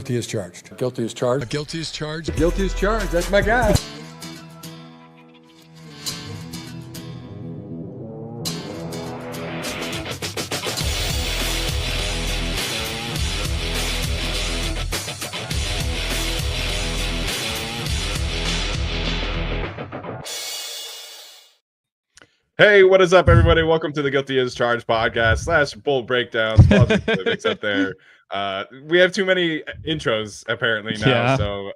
Guilty as charged. Guilty as charged. Guilty as charged. Guilty as charged. That's my guy. Hey, what is up, everybody? Welcome to the Guilty as Charged podcast / bold breakdowns. Politics up there. We have too many intros apparently now, so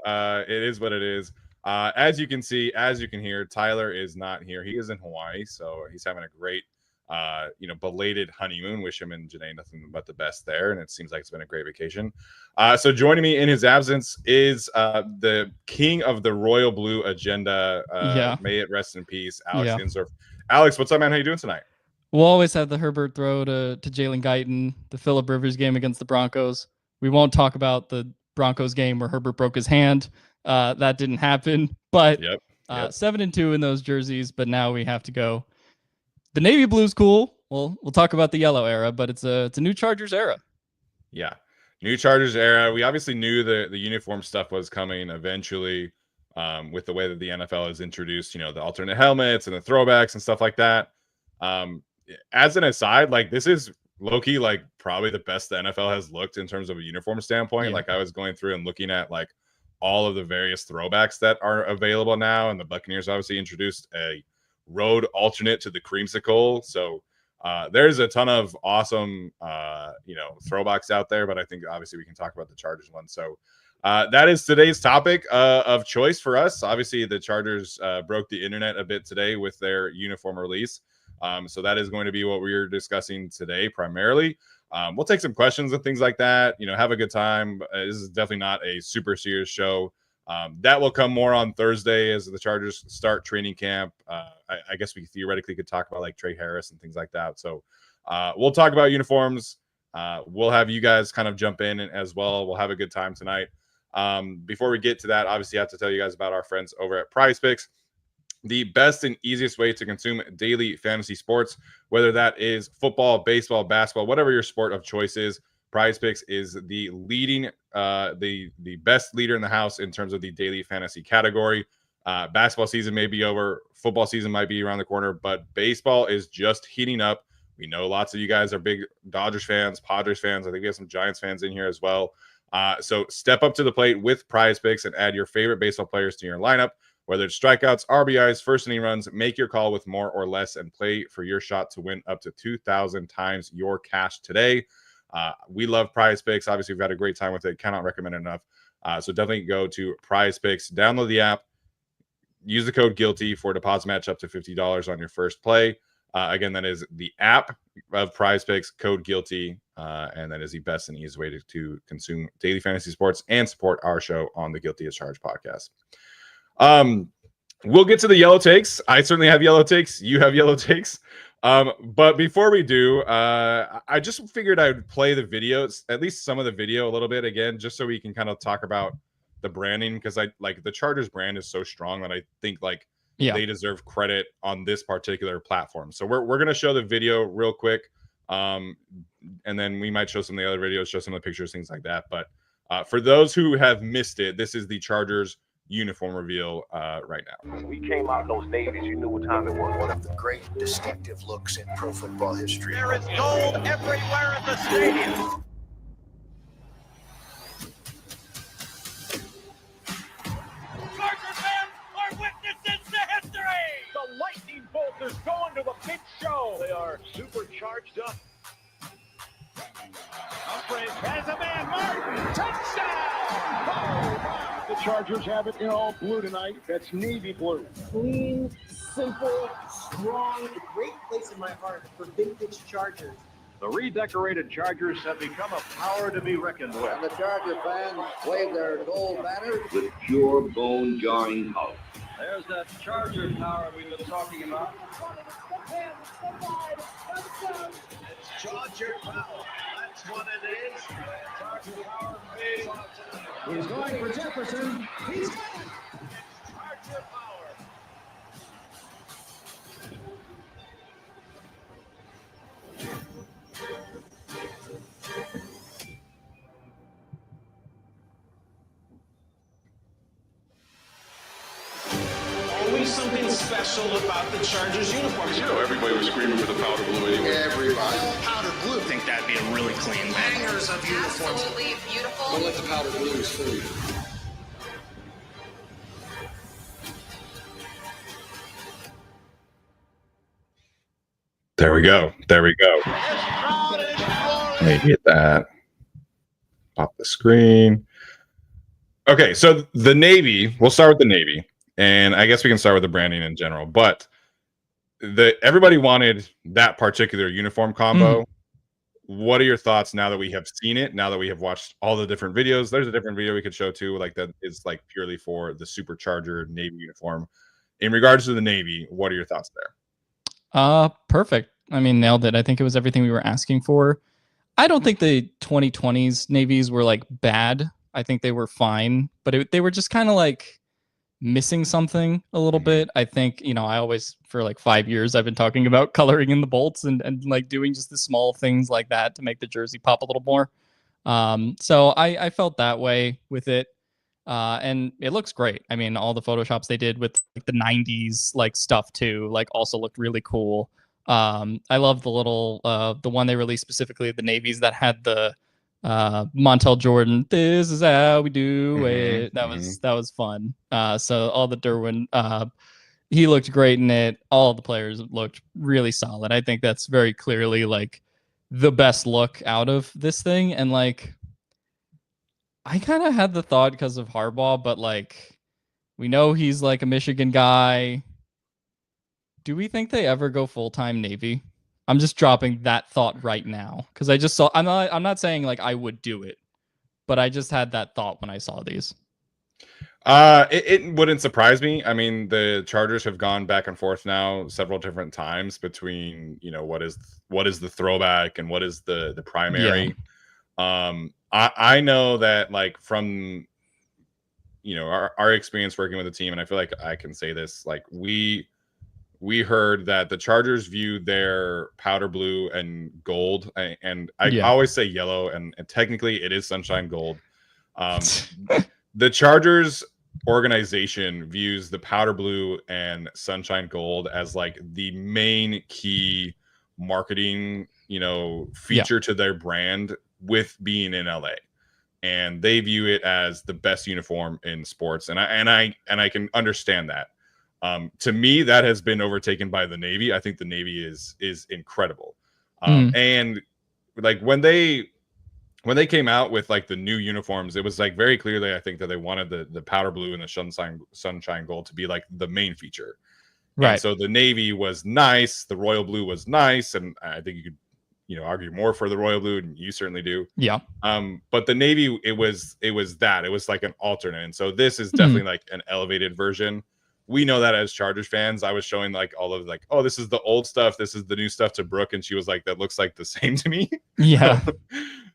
it is what it is. As you can see, as you can hear, Tyler is not here. He is in Hawaii, so he's having a great, belated honeymoon. Wish him and Janae nothing but the best there, and it seems like it's been a great vacation. So joining me in his absence is the king of the royal blue agenda. May it rest in peace, Alex Insdorf. Alex, what's up, man? How you doing tonight? We'll always have the Herbert throw to Jalen Guyton, the Phillip Rivers game against the Broncos. We won't talk about the Broncos game where Herbert broke his hand. That didn't happen, but 7-2 in those jerseys. But now we have to go. The navy blue's cool. We'll talk about the yellow era, but it's a new Chargers era. Yeah, new Chargers era. We obviously knew the uniform stuff was coming eventually. With the way that the NFL has introduced, the alternate helmets and the throwbacks and stuff like that. As an aside, this is low-key, probably the best the NFL has looked in terms of a uniform standpoint. I was going through and looking at, all of the various throwbacks that are available now, and the Buccaneers obviously introduced a road alternate to the creamsicle. So there's a ton of awesome, throwbacks out there, but I think obviously we can talk about the Chargers one. So that is today's topic of choice for us. Obviously, the Chargers broke the internet a bit today with their uniform release. So that is going to be what we're discussing today primarily. We'll take some questions and things like that, have a good time. This is definitely not a super serious show. That will come more on Thursday as the Chargers start training camp. I guess we theoretically could talk about Trey Harris and things like that. So we'll talk about uniforms. We'll have you guys kind of jump in as well. We'll have a good time tonight. Before we get to that, obviously I have to tell you guys about our friends over at PrizePicks, the best and easiest way to consume daily fantasy sports, whether that is football, baseball, basketball, whatever your sport of choice is. PrizePicks is the leading, the best leader in the house in terms of the daily fantasy category. Basketball season may be over, football season might be around the corner, but baseball is just heating up. We know lots of you guys are big Dodgers fans, Padres fans. I think we have some Giants fans in here as well. So step up to the plate with PrizePicks and add your favorite baseball players to your lineup. Whether it's strikeouts, RBIs, first inning runs, make your call with more or less and play for your shot to win up to 2,000 times your cash today. We love PrizePicks. Obviously, we've had a great time with it. Cannot recommend it enough. So definitely go to PrizePicks, download the app, use the code GUILTY for a deposit match up to $50 on your first play. Again, that is the app of PrizePicks, code GUILTY, and that is the best and easiest way to consume daily fantasy sports and support our show on the Guilty as Charged podcast. We'll get to the yellow takes. I certainly have yellow takes. You have yellow takes. But before we do, I just figured I would play the videos, at least some of the video a little bit again, just so we can kind of talk about the branding, because the Chargers brand is so strong that I think they deserve credit on this particular platform. So we're gonna show the video real quick, and then we might show some of the other videos, show some of the pictures, things like that. But for those who have missed it, this is the Chargers uniform reveal right now. When we came out in those navies, you knew what time it was. One of the great distinctive looks in pro football history. There is gold everywhere at the stadium. Charger fans are witnesses to history. The lightning bolters going to a big show. They are supercharged up. Humphreys has a man. Martin, touchdown! Oh, wow. The Chargers have it in all blue tonight. That's navy blue. Clean, simple, strong, a great place in my heart for vintage Chargers. The redecorated Chargers have become a power to be reckoned with. And the Charger fans wave their gold banners with pure bone-jarring color. There's that Charger power we've been talking about. It's Charger power. That's what it is. Charger power. He's going for Jefferson. He's got it. Charger power. special about the Chargers uniforms? You know, everybody was screaming for the powder blue anyway. Everybody. Powder blue. I think that'd be a really clean bangers of uniforms. Absolutely beautiful. Don't let the powder blues fool you. There we go. There we go. Let me get that off the screen. Okay, so the Navy, we'll start with the Navy. And I guess we can start with the branding in general. But everybody wanted that particular uniform combo. What are your thoughts now that we have seen it? Now that we have watched all the different videos, there's a different video we could show too, like that is like purely for the Supercharger Navy uniform. In regards to the Navy, what are your thoughts there? Perfect. I mean, nailed it. I think it was everything we were asking for. I don't think the 2020s navies were like bad. I think they were fine, but they were just kind of like missing something a little bit. I think, you know, I always, for like 5 years, I've been talking about coloring in the bolts and like doing just the small things like that to make the jersey pop a little more. So I felt that way with it. And it looks great. I mean, all the photoshops they did with like the 90s like stuff too, like also looked really cool. I love the little the one they released specifically the navies that had the Montel Jordan, this is how we do it. That was fun. So all the Derwin, he looked great in it. All the players looked really solid. I think that's very clearly like the best look out of this thing. And like, I kind of had the thought because of Harbaugh, but like, we know he's like a Michigan guy. Do we think they ever go full-time Navy? I'm just dropping that thought right now because I just saw. I'm not saying like I would do it, but I just had that thought when I saw these. It wouldn't surprise me. I mean, the Chargers have gone back and forth now several different times between, you know, what is the throwback and what is the primary. Yeah. I know that like from, you know, our experience working with the team, and I feel like I can say this, like we heard that the Chargers viewed their powder blue and gold, and I always say yellow, and technically it is sunshine gold. The Chargers organization views the powder blue and sunshine gold as like the main key marketing, you know, feature to their brand with being in LA. And they view it as the best uniform in sports. And I can understand that. To me, that has been overtaken by the Navy. I think the Navy is incredible. And like when they came out with like the new uniforms, it was like very clearly, I think that they wanted the powder blue and the sunshine gold to be like the main feature. Right. And so the Navy was nice. The royal blue was nice. And I think you could, you know, argue more for the royal blue, and you certainly do. Yeah. But the Navy, it was like an alternate. And so this is definitely like an elevated version. We know that as Chargers fans. I was showing like all of like, oh, this is the old stuff, this is the new stuff to Brooke, and she was like, that looks like the same to me. Yeah.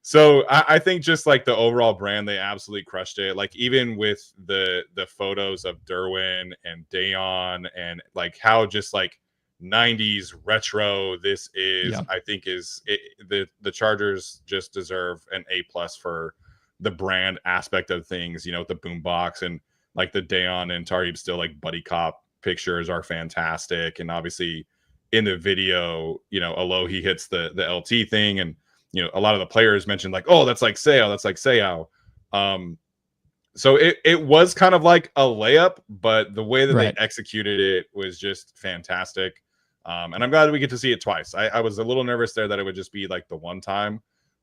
So I think just like the overall brand, they absolutely crushed it. Like even with the photos of Derwin and Dayon and like how just like 90s retro this is, I think the Chargers just deserve an A+ for the brand aspect of things, you know, with the boombox, and like the Dayon and Tariq still like buddy cop pictures are fantastic. And obviously in the video, you know, Alohi hits the LT thing, and you know, a lot of the players mentioned like, oh, that's like Seau, that's like Seau. So it was kind of like a layup, but the way that they executed it was just fantastic. And I'm glad we get to see it twice. I was a little nervous there that it would just be like the one time.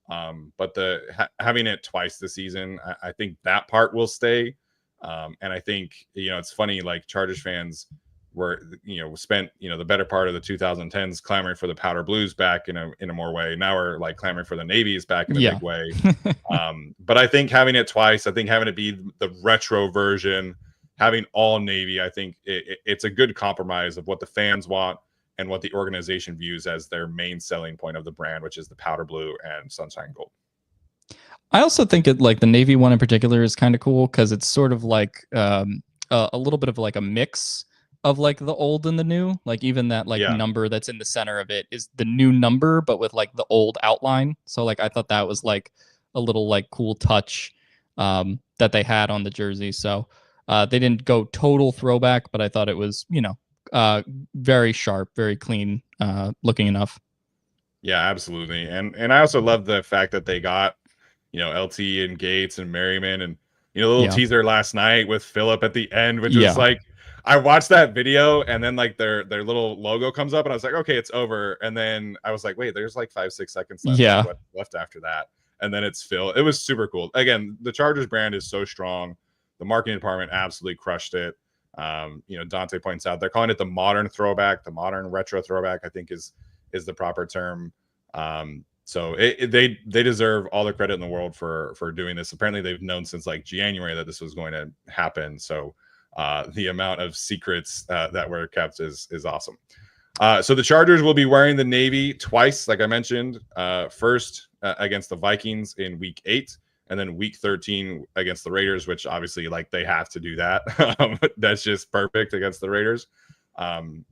But having it twice this season, I think that part will stay. And I think, you know, it's funny, like Chargers fans were, you know, spent, you know, the better part of the 2010s clamoring for the powder blues back in a more way. Now we're like clamoring for the navies back in a big way. But I think having it twice, I think having it be the retro version, having all navy, I think it's a good compromise of what the fans want and what the organization views as their main selling point of the brand, which is the powder blue and sunshine gold. I also think it, like the navy one in particular, is kind of cool because it's sort of like a little bit of like a mix of like the old and the new. Like even that like number that's in the center of it is the new number, but with like the old outline. So like I thought that was like a little like cool touch that they had on the jersey. So they didn't go total throwback, but I thought it was, you know, very sharp, very clean looking enough. Yeah, absolutely. And I also love the fact that they got, LT and Gates and Merriman and, the little teaser last night with Phillip at the end, which was like, I watched that video and then like their little logo comes up and I was like, okay, it's over. And then I was like, wait, there's like 5-6 seconds left. Yeah. What left after that? And then it's Phil. It was super cool. Again, the Chargers brand is so strong. The marketing department absolutely crushed it. Dante points out they're calling it the modern throwback, the modern retro throwback, I think is the proper term. So they deserve all the credit in the world for doing this. Apparently they've known since like January that this was going to happen. So the amount of secrets that were kept is awesome. So the Chargers will be wearing the navy twice, like I mentioned. First against the Vikings in week 8, and then week 13 against the Raiders, which obviously like they have to do that. That's just perfect against the Raiders.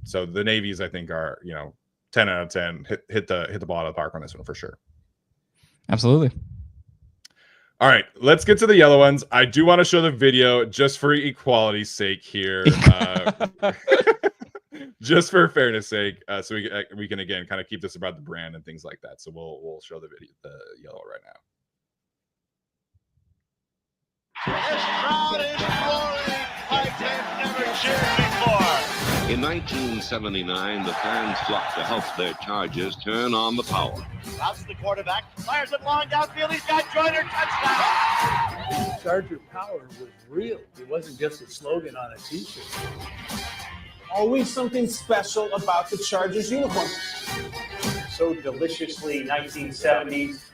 So the navies, I think, are 10 out of 10. Hit the ball out of the park on this one for sure. Absolutely. All right, let's get to the yellow ones. I do want to show the video just for equality's sake here, just for fairness sake, so we can again kind of keep this about the brand and things like that. So we'll show the video, the yellow right now. This crowd is roaring like they've never cheered before. In 1979, the fans flocked to help their Chargers turn on the power. Drops the quarterback, fires it long downfield. He's got Joyner, touchdown. Charger power was real. It wasn't just a slogan on a t-shirt. Always something special about the Chargers uniform. So deliciously 1970s.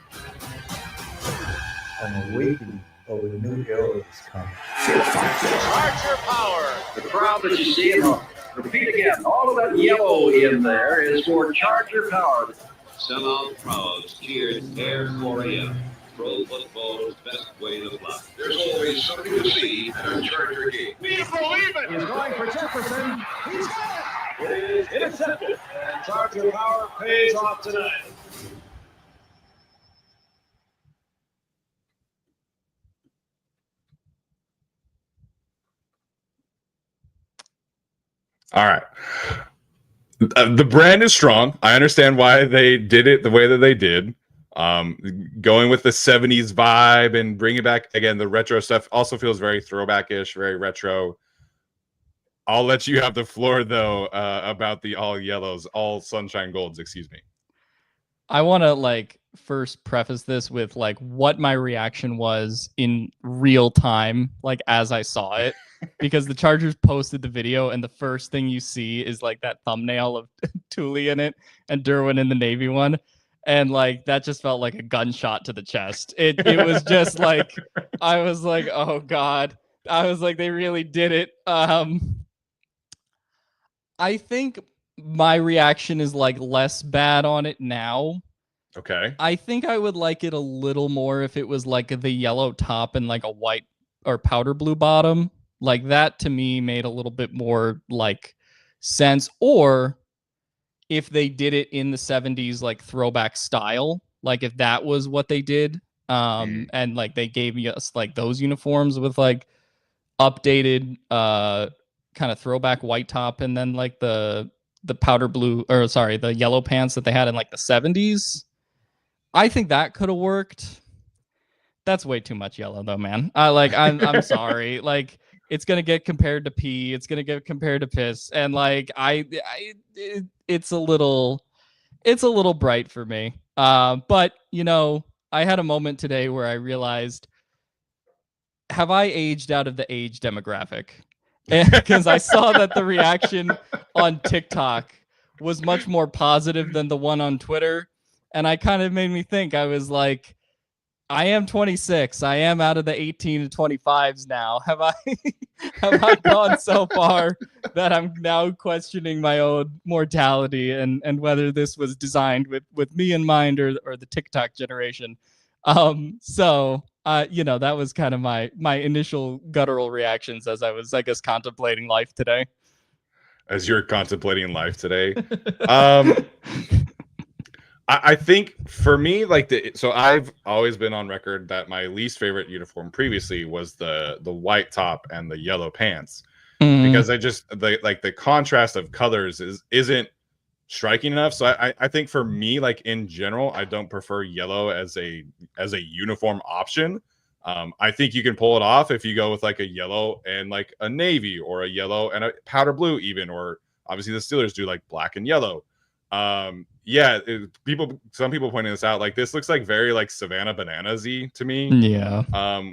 An awakening of a new era is coming. Charger power. The crowd that you see, repeat again, all of that yellow in there is for Charger power. Sellout crowds cheered Air Korea. Pro football's best way to play. There's always something to see at a Charger game. We believe it. He's going for Jefferson. He's got it. It is intercepted. And Charger power pays off tonight. All right. The brand is strong. I understand why they did it the way that they did. Going with the 70s vibe and bringing back, again, the retro stuff also feels very throwback-ish, very retro. I'll let you have the floor, though, about the all yellows, all sunshine golds, excuse me. I want to first preface this with what my reaction was in real time, as I saw it, because the Chargers posted the video and the first thing you see is that thumbnail of Thule in it and Derwin in the Navy one. And that just felt like a gunshot to the chest. It was just I was like, oh God. I was like, they really did it. I think my reaction is less bad on it now. Okay. I think I would like it a little more if it was the yellow top and a white or powder blue bottom. That to me made a little bit more sense. Or if they did it in the 70s throwback style, if that was what they did, and they gave us those uniforms with updated kind of throwback white top and then the powder blue, or sorry, the yellow pants that they had in the 70s. I think that could have worked. That's way too much yellow though, man. I'm sorry. It's gonna get compared to pee. It's gonna get compared to piss, and it's a little bright for me. But I had a moment today where I realized, have I aged out of the age demographic? Because I saw that the reaction on TikTok was much more positive than the one on Twitter, and I kind of made me think. I was like, I am 26. I am out of the 18 to 25s now. Have I gone so far that I'm now questioning my own mortality and whether this was designed with me in mind or the TikTok generation? So that was kind of my initial guttural reactions as I was, I guess, contemplating life today. As you're contemplating life today. I think for me, so I've always been on record that my least favorite uniform previously was the white top and the yellow pants, because because the contrast of colors isn't striking enough. So I think for me, like in general, I don't prefer yellow as a uniform option. I think you can pull it off if you go with like a yellow and like a navy, or a yellow and a powder blue even, or obviously the Steelers do like black and yellow. Some people pointing this out, like this looks like very like Savannah Bananas-y to me. Yeah.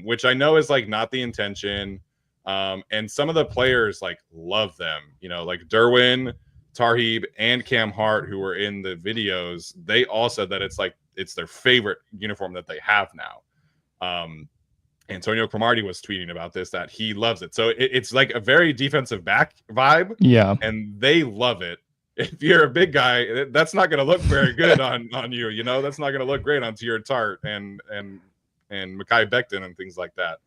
Which I know is like not the intention. And some of the players like love them, like Derwin, Tarheeb, and Cam Hart, who were in the videos. They all said that it's their favorite uniform that they have now. Antonio Cromartie was tweeting about this, that he loves it. So it's like a very defensive back vibe. Yeah. And they love it. If you're a big guy, that's not going to look very good on you. That's not going to look great on Tier Tart and Mekhi Becton and things like that.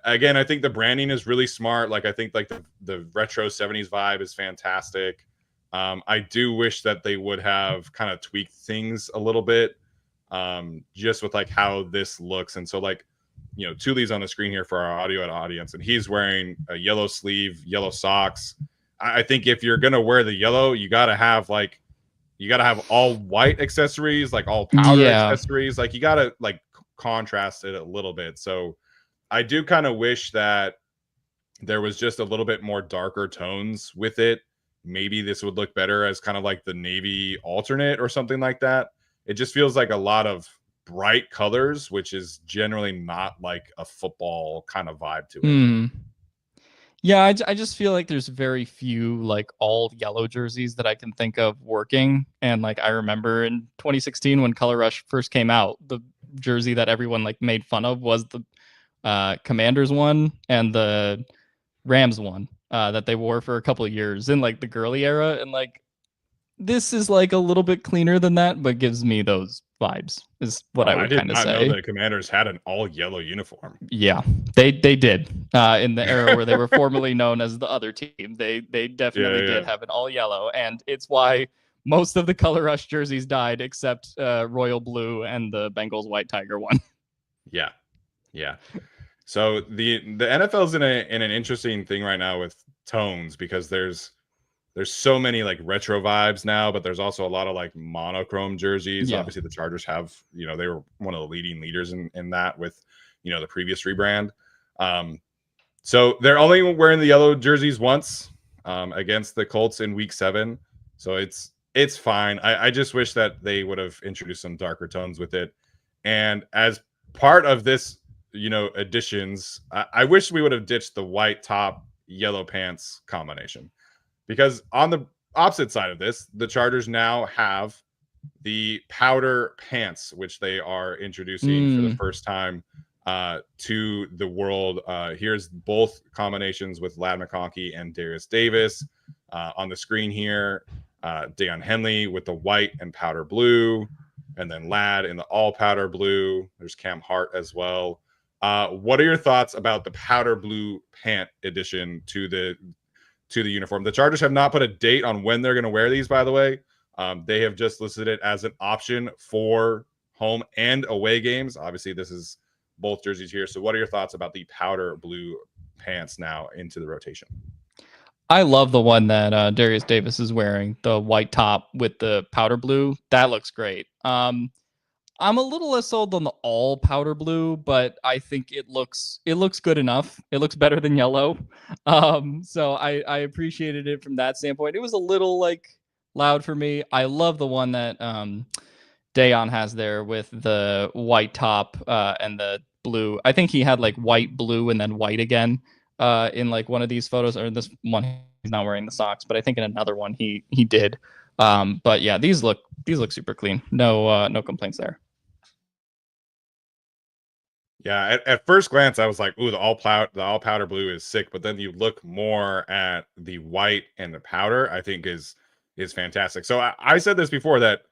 Again, I think the branding is really smart. Like I think like the retro 70s vibe is fantastic. I do wish that they would have kind of tweaked things a little bit, just with like how this looks. And so like, Thule's on the screen here for our audio audience, and he's wearing a yellow sleeve, yellow socks. I think if you're gonna wear the yellow, you gotta have all white accessories, like all powder accessories. Like you gotta like contrast it a little bit. So I do kind of wish that there was just a little bit more darker tones with it. Maybe this would look better as kind of like the navy alternate or something like that. It just feels like a lot of bright colors, which is generally not like a football kind of vibe to it. Yeah, I just feel like there's very few like all yellow jerseys that I can think of working. And like I remember in 2016 when Color Rush first came out, the jersey that everyone like made fun of was the Commanders one and the Rams one that they wore for a couple of years in like the girly era. And like this is like a little bit cleaner than that, but gives me those vibes is what I would kind of say. I did not know the Commanders had an all yellow uniform. Yeah, they did in the era where they were formerly known as the other team. They definitely did have an all yellow, and it's why most of the Color Rush jerseys died, except royal blue and the Bengals white tiger one. Yeah. So the NFL's in an interesting thing right now with tones, because there's so many like retro vibes now, but there's also a lot of like monochrome jerseys. Yeah. Obviously the Chargers have, they were one of the leading leaders in that with, the previous rebrand. So they're only wearing the yellow jerseys once against the Colts in week 7. So it's fine. I just wish that they would have introduced some darker tones with it. And as part of this, additions, I wish we would have ditched the white top, yellow pants combination. Because on the opposite side of this, the Chargers now have the powder pants, which they are introducing for the first time to the world. Here's both combinations with Ladd McConkey and Darius Davis on the screen here. Deion Henley with the white and powder blue, and then Ladd in the all powder blue. There's Cam Hart as well. What are your thoughts about the powder blue pant addition to the uniform? The Chargers have not put a date on when they're going to wear these, by the way. They have just listed it as an option for home and away games. Obviously, this is both jerseys here. So what are your thoughts about the powder blue pants now into the rotation? I love the one that Darius Davis is wearing, the white top with the powder blue. That looks great. I'm a little less sold on the all powder blue, but I think it looks good enough. It looks better than yellow. So I appreciated it from that standpoint. It was a little like loud for me. I love the one that Deion has there with the white top and the blue. I think he had like white, blue, and then white again in like one of these photos, or this one he's not wearing the socks, but I think in another one he did. But yeah, these look super clean. No complaints there. Yeah, at first glance, I was like, "Ooh, the all powder blue is sick." But then you look more at the white and the powder. I think is fantastic. So I said this before, that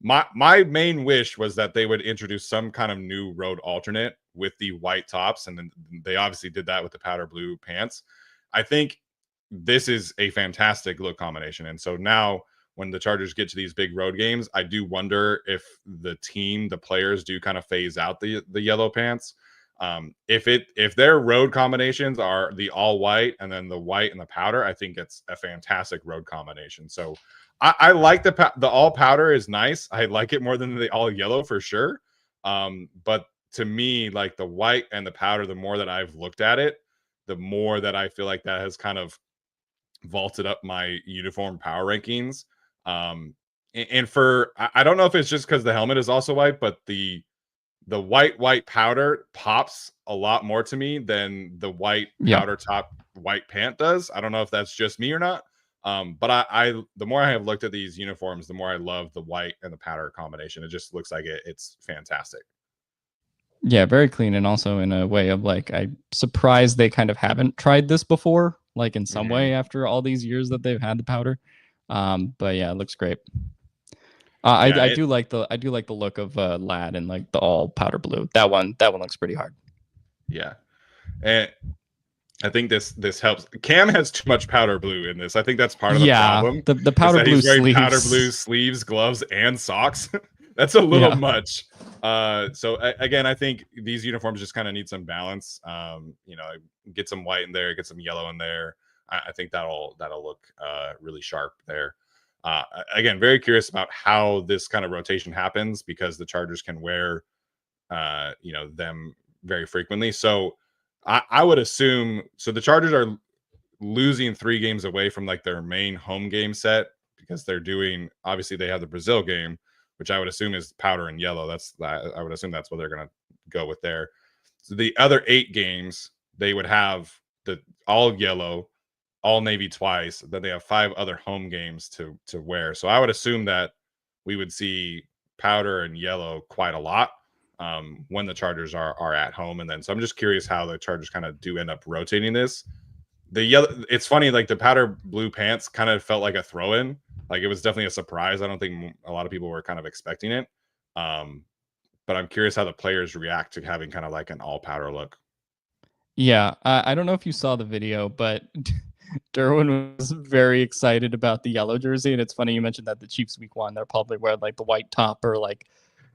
my main wish was that they would introduce some kind of new road alternate with the white tops, and then they obviously did that with the powder blue pants. I think this is a fantastic look combination, and so now when the Chargers get to these big road games, I do wonder if the players do kind of phase out the yellow pants. If their road combinations are the all white and then the white and the powder, I think it's a fantastic road combination. So I like the all powder is nice. I like it more than the all yellow for sure. But to me, like the white and the powder, the more that I've looked at it, the more that I feel like that has kind of vaulted up my uniform power rankings. And for I don't know if it's just because the helmet is also white, but the white powder pops a lot more to me than the white powder top white pant does. I don't know if that's just me or not. But I the more I have looked at these uniforms, the more I love the white and the powder combination. It just looks like it's fantastic. Yeah, very clean, and also in a way of like, I'm surprised they kind of haven't tried this before, like in some way after all these years that they've had the powder. But yeah, it looks great. I do like the look of Lad and like the all powder blue. That one looks pretty hard. Yeah, and I think this helps. Cam has too much powder blue in this. I think that's part of the problem. The powder blue sleeves, powder blue sleeves, gloves, and socks. That's a little much. So again, I think these uniforms just kind of need some balance. Get some white in there, get some yellow in there. I think that'll look really sharp there. Again, very curious about how this kind of rotation happens because the Chargers can wear, them very frequently. So I would assume, so the Chargers are losing 3 games away from like their main home game set because they're doing, obviously they have the Brazil game, which I would assume is powder and yellow. I would assume that's what they're going to go with there. So the other 8 games, they would have the all yellow, all navy twice. Then they have 5 other home games to wear. So I would assume that we would see powder and yellow quite a lot when the Chargers are at home. And then, so I'm just curious how the Chargers kind of do end up rotating this. The yellow, it's funny, like the powder blue pants kind of felt like a throw-in. Like it was definitely a surprise. I don't think a lot of people were kind of expecting it. But I'm curious how the players react to having kind of like an all powder look. Yeah, I don't know if you saw the video, but Derwin was very excited about the yellow jersey, and it's funny you mentioned that the Chiefs week 1 they're probably wearing like the white top or like.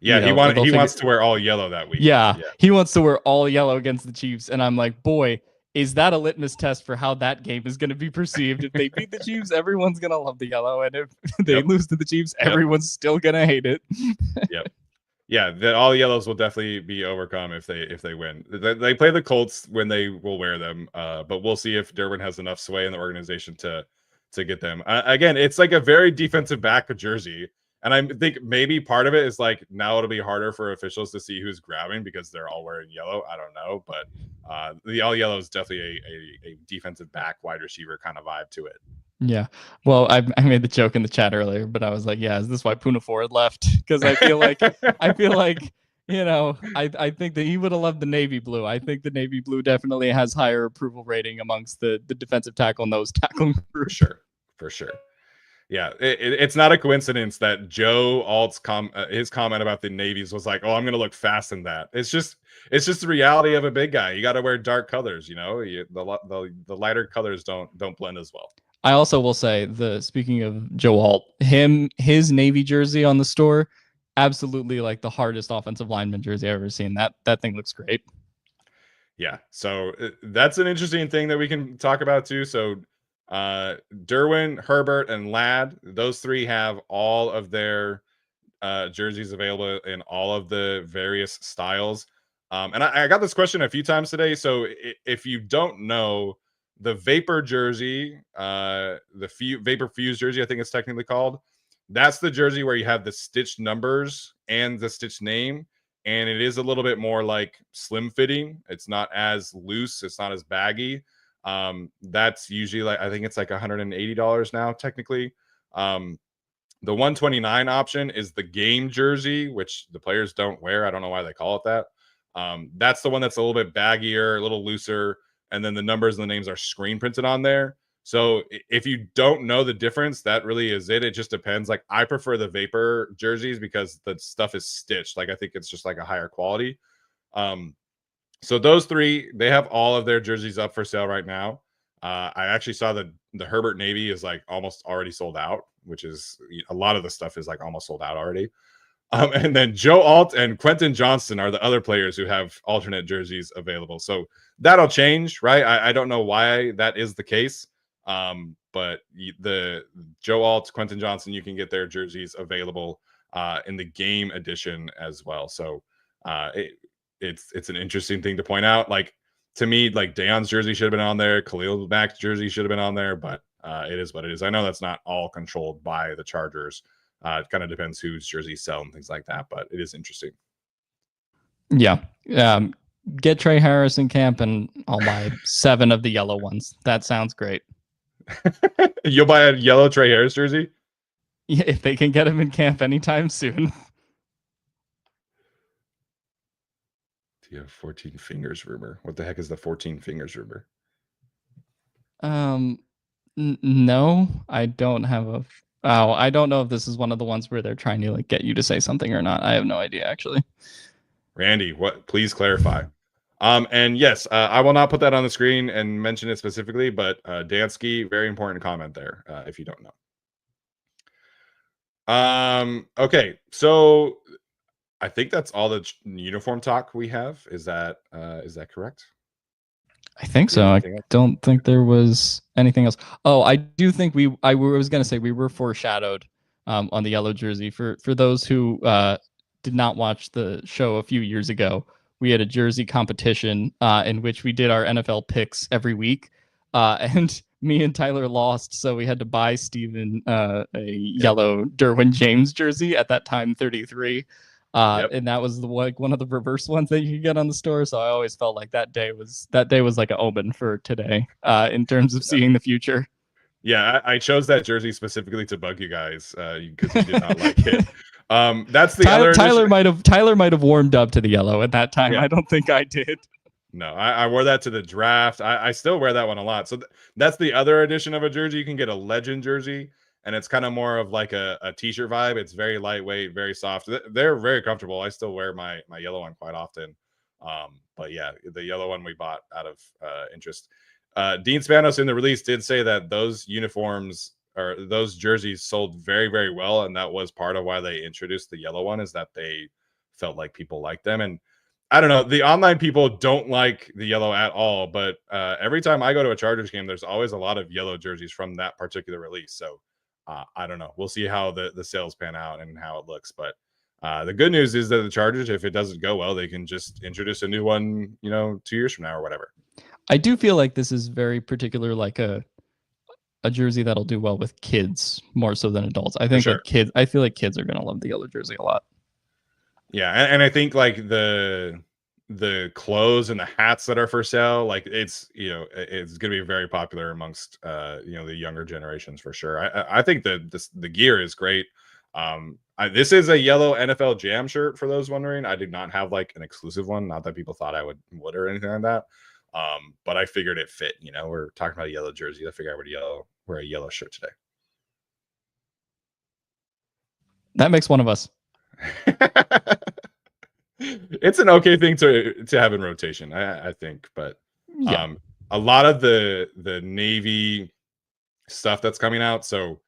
Yeah, he wants to wear all yellow that week. Yeah, he wants to wear all yellow against the Chiefs, and I'm like, boy, is that a litmus test for how that game is going to be perceived? If they beat the Chiefs, everyone's going to love the yellow, and if they lose to the Chiefs, everyone's still going to hate it. Yep. Yeah, all yellows will definitely be overcome if they win. They play the Colts when they will wear them, but we'll see if Derwin has enough sway in the organization to get them. Again, it's like a very defensive back jersey, and I think maybe part of it is like now it'll be harder for officials to see who's grabbing because they're all wearing yellow. I don't know, but the all yellow is definitely a defensive back wide receiver kind of vibe to it. Yeah. Well, I made the joke in the chat earlier, but I was like, yeah, is this why Puna Ford left? Because I feel like I think that he would have loved the navy blue. I think the navy blue definitely has higher approval rating amongst the defensive tackle nose tackle group. For sure. Yeah, it's not a coincidence that Joe Alt's his comment about the navies was like, "Oh, I'm going to look fast in that." It's just the reality of a big guy. You got to wear dark colors. The lighter colors don't blend as well. I also will say, speaking of Joe Alt, his navy jersey on the store, absolutely like the hardest offensive lineman jersey I've ever seen. That thing looks great. Yeah, so that's an interesting thing that we can talk about too. So Derwin, Herbert, and Ladd, those 3 have all of their jerseys available in all of the various styles. And I got this question a few times today. So if you don't know, the Vapor jersey, Vapor Fuse jersey, I think it's technically called, that's the jersey where you have the stitched numbers and the stitched name. And it is a little bit more like slim fitting. It's not as loose. It's not as baggy. That's usually like, I think it's like $180 now, technically. The 129 option is the game jersey, which the players don't wear. I don't know why they call it that. That's the one that's a little bit baggier, a little looser. And then the numbers and the names are screen printed on there. So if you don't know the difference, that really is it. It just depends. Like I prefer the Vapor jerseys because the stuff is stitched. Like I think it's just like a higher quality. So those 3, they have all of their jerseys up for sale right now. I actually saw the Herbert Navy is like almost already sold out, which is a lot of the stuff is like almost sold out already. And then Joe Alt and Quentin Johnston are the other players who have alternate jerseys available. So that'll change, right? I don't know why that is the case. But the Joe Alt, Quentin Johnston, you can get their jerseys available in the game edition as well. So it's an interesting thing to point out. Like, to me, like, Deion's jersey should have been on there. Khalil Mack's jersey should have been on there, but it is what it is. I know that's not all controlled by the Chargers. It kind of depends whose jerseys sell and things like that, but it is interesting. Yeah. Get Trey Harris in camp and I'll buy 7 of the yellow ones. That sounds great. You'll buy a yellow Trey Harris jersey? Yeah, if they can get him in camp anytime soon. Do you have 14 fingers rumor? What the heck is the 14 fingers rumor? No, I don't have a. Oh, I don't know if this is one of the ones where they're trying to like get you to say something or not. I have no idea, actually. Randy, what? Please clarify. And yes, I will not put that on the screen and mention it specifically, but Dansky, very important comment there, if you don't know. Okay, so I think that's all the uniform talk we have. Is that correct? I think so. I don't think there was anything else. Oh, I do think I was going to say we were foreshadowed on the yellow jersey. For those who did not watch the show a few years ago, we had a jersey competition in which we did our NFL picks every week. And me and Tyler lost, so we had to buy Steven a yellow Derwin James jersey, at that time 33. And that was one of the reverse ones that you could get on the store. So I always felt like that day was like an omen for today in terms of seeing the future. Yeah, I chose that jersey specifically to bug you guys because you did not like it. That's the other. Tyler might have warmed up to the yellow at that time. Yeah. I don't think I did. No, I wore that to the draft. I still wear that one a lot. So that's the other edition of a jersey. You can get a legend jersey, and it's kind of more of like a t-shirt vibe. It's very lightweight, very soft. They're very comfortable. I still wear my yellow one quite often. But yeah, the yellow one we bought out of interest. Dean Spanos in the release did say that those uniforms or those jerseys sold very, very well, and that was part of why they introduced the yellow one, is that they felt like people liked them. And I don't know, the online people don't like the yellow at all, but every time I go to a Chargers game, there's always a lot of yellow jerseys from that particular release. So I don't know. We'll see how the sales pan out and how it looks. But the good news is that the Chargers, if it doesn't go well, they can just introduce a new one, 2 years from now or whatever. I do feel like this is very particular, like a jersey that'll do well with kids more so than adults. I think I feel like kids are going to love the yellow jersey a lot. Yeah, and I think like the clothes and the hats that are for sale, like it's going to be very popular amongst the younger generations for sure. I think the gear is great. This is a yellow NFL Jam shirt for those wondering. I did not have like an exclusive one, not that people thought I would or anything like that. But I figured it fit. We're talking about a yellow jersey. I figured I would wear a yellow shirt today. That makes one of us. It's an okay thing to have in rotation, I think, but yeah. A lot of the Navy stuff that's coming out. So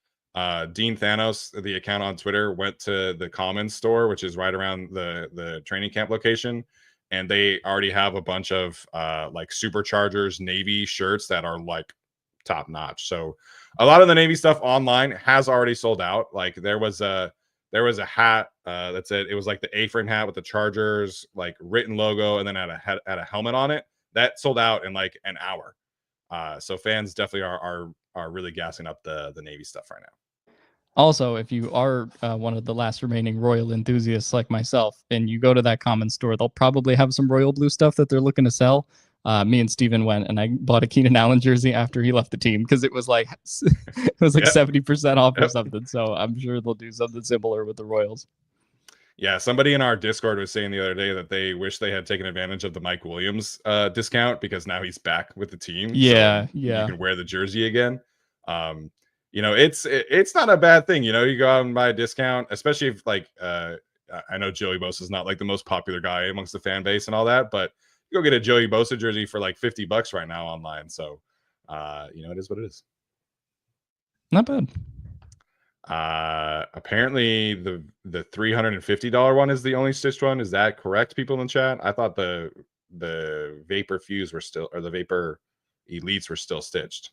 Dean Thanos, the account on Twitter, went to the Commons store, which is right around the training camp location, and they already have a bunch of like Superchargers Navy shirts that are like top notch. So a lot of the Navy stuff online has already sold out. Like there was a hat that said, it was like the A-frame hat with the Chargers like written logo, and then had a helmet on it. That sold out in like an hour. So fans definitely are really gassing up the Navy stuff right now. Also, if you are one of the last remaining Royal enthusiasts like myself, and you go to that Common store, they'll probably have some Royal Blue stuff that they're looking to sell. Me and Steven went, and I bought a Keenan Allen jersey after he left the team because it was like 70% off or something. So I'm sure they'll do something similar with the Royals. Yeah, somebody in our Discord was saying the other day that they wish they had taken advantage of the Mike Williams discount, because now he's back with the team. Yeah, so you can wear the jersey again. It's not a bad thing. You go out and buy a discount, especially if like I know Joey Bosa is not like the most popular guy amongst the fan base and all that, but you go get a Joey Bosa jersey for like $50 right now online. So it is what it is. Not bad. Apparently the $350 one is the only stitched one. Is that correct, people in the chat? I thought the Vapor Fuse were still, or the Vapor Elites were still stitched.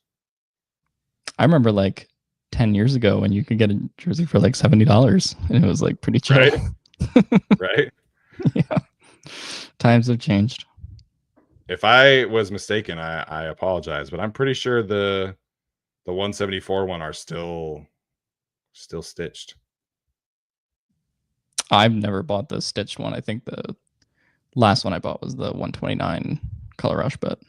I remember like 10 years ago when you could get a jersey for like $70 and it was like pretty chill. Right. Right. Yeah. Times have changed. If I was mistaken, I apologize, but I'm pretty sure the 174 one are still stitched. I've never bought the stitched one. I think the last one I bought was the 129 Color Rush, but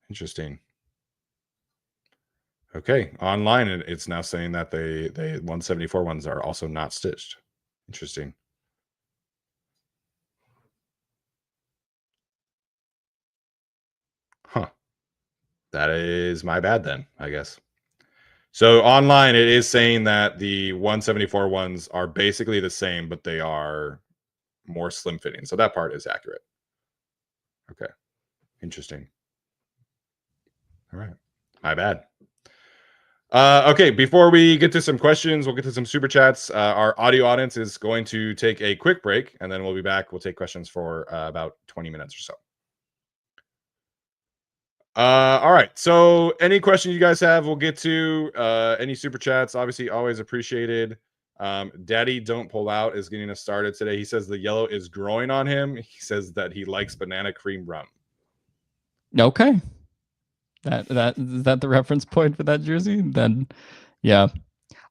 Interesting. Okay, online it's now saying that they 174 ones are also not stitched. Interesting. Huh. That is my bad then, I guess. So online it is saying that the 174 ones are basically the same, but they are more slim fitting. So that part is accurate. Okay. Interesting. All right. My bad. Okay, before we get to some questions, we'll get to some super chats. Our audio audience is going to take a quick break, and then we'll be back. We'll take questions for about 20 minutes or so. All right. So any questions you guys have, we'll get to. Any super chats, obviously always appreciated. Daddy Don't Pull Out is getting us started today. He says the yellow is growing on him. He says that he likes banana cream rum. okay. That is that the reference point for that jersey? Then yeah.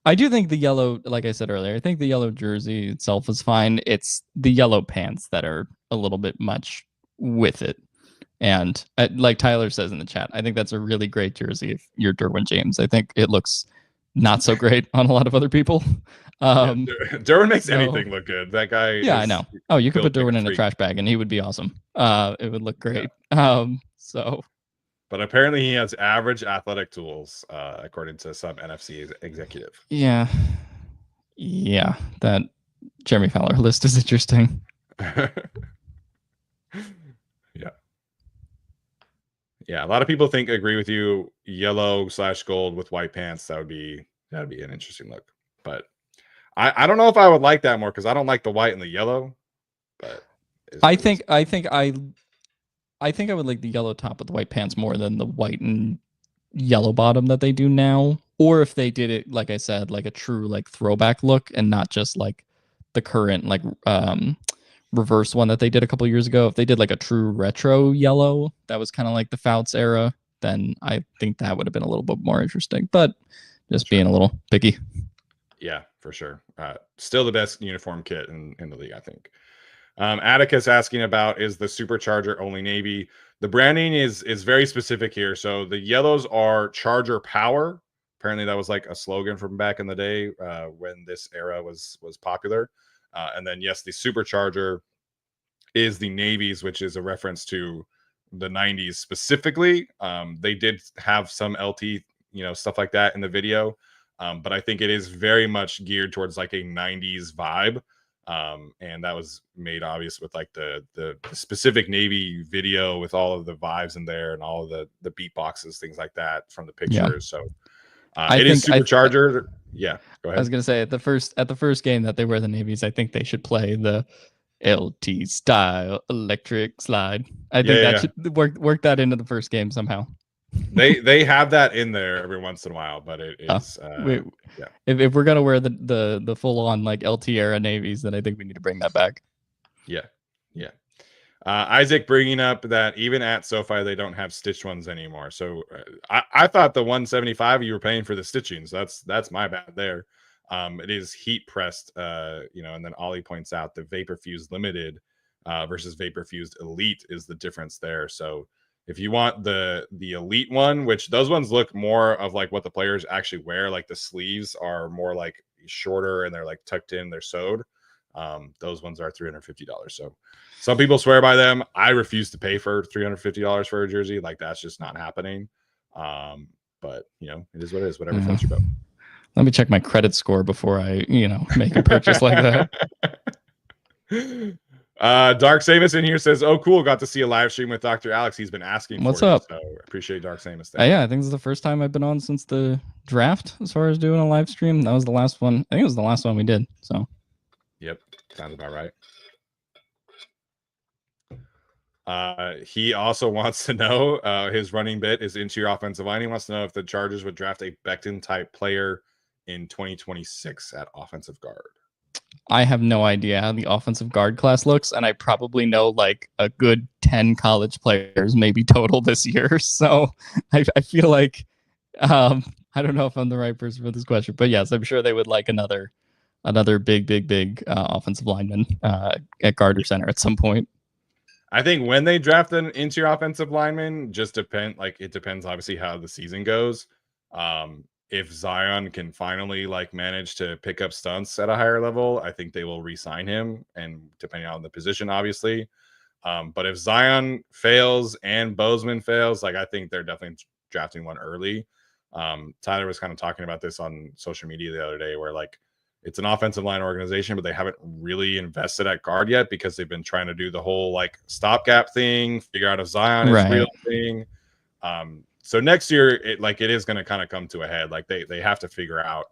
I do think the yellow, like I said earlier, I think the yellow jersey itself is fine. It's the yellow pants that are a little bit much with it. And like Tyler says in the chat, I think that's a really great jersey if you're Derwin James. I think it looks not so great on a lot of other people. Derwin makes anything look good. That guy. Yeah, I know. Oh, you could put Derwin in a trash bag and he would be awesome. It would look great. Yeah. So. But apparently he has average athletic tools, according to some NFC executive. Yeah. Yeah. That Jeremy Fowler list is interesting. Yeah. Yeah. A lot of people agree with you. Yellow/gold with white pants. That'd be an interesting look. But I don't know if I would like that more because I don't like the white and the yellow. But I think I would like the yellow top with the white pants more than the white and yellow bottom that they do now. Or if they did it, like I said, like a true like throwback look and not just like the current like reverse one that they did a couple years ago. If they did like a true retro yellow, that was kind of like the Fouts era, then I think that would have been a little bit more interesting. But just being a little picky. Yeah, for sure. Still the best uniform kit in the league, I think. Atticus asking about, is the Supercharger only navy? The branding is very specific here. So the yellows are Charger Power. Apparently that was like a slogan from back in the day when this era was popular. And then yes, the Supercharger is the navies, which is a reference to the 90s specifically. They did have some LT, stuff like that in the video. But I think it is very much geared towards like a 90s vibe. And that was made obvious with like the specific Navy video with all of the vibes in there and all of the beatboxes, things like that from the pictures. Yeah. So it is Supercharger. Yeah, go ahead. I was gonna say at the first game that they wear the navies, I think they should play the LT style electric slide. I think should work that into the first game somehow. They have that in there every once in a while, but it is if we're gonna wear the full on like LT era navies, then I think we need to bring that back. Yeah. Isaac bringing up that even at SoFi they don't have stitched ones anymore. So I thought the 175 you were paying for the stitching, so that's my bad there. It is heat pressed, and then Ollie points out the Vapor Fused Limited versus Vapor Fused Elite is the difference there. So if you want the Elite one, which those ones look more of like what the players actually wear, like the sleeves are more like shorter and they're like tucked in, they're sewed. Those ones are $350. So some people swear by them. I refuse to pay for $350 for a jersey. Like that's just not happening. But it is what it is. Whatever floats your boat. Let me check my credit score before I, make a purchase like that. Dark Samus in here says, "Oh, cool, got to see a live stream with Dr. Alex. He's been asking What's for up? you, so appreciate Dark Samus. Yeah, I think this is the first time I've been on since the draft as far as doing a live stream. That was the last one. I think it was the last one we did. So, yep, sounds about right. He also wants to know his running bit is interior offensive line. He wants to know if the Chargers would draft a Becton type player in 2026 at offensive guard. I have no idea how the offensive guard class looks, and I probably know like a good 10 college players, maybe total this year. So I feel like I don't know if I'm the right person for this question, but yes, I'm sure they would like another big offensive lineman at guard or center at some point. I think when they draft an interior offensive lineman, it depends obviously how the season goes. If Zion can finally like manage to pick up stunts at a higher level, I think they will re-sign him, and depending on the position, obviously. But if Zion fails and Bozeman fails, like I think they're definitely drafting one early. Tyler was kind of talking about this on social media the other day, where like it's an offensive line organization, but they haven't really invested at guard yet because they've been trying to do the whole like stopgap thing, figure out if Zion is real thing. So next year, it is going to kind of come to a head. Like they have to figure out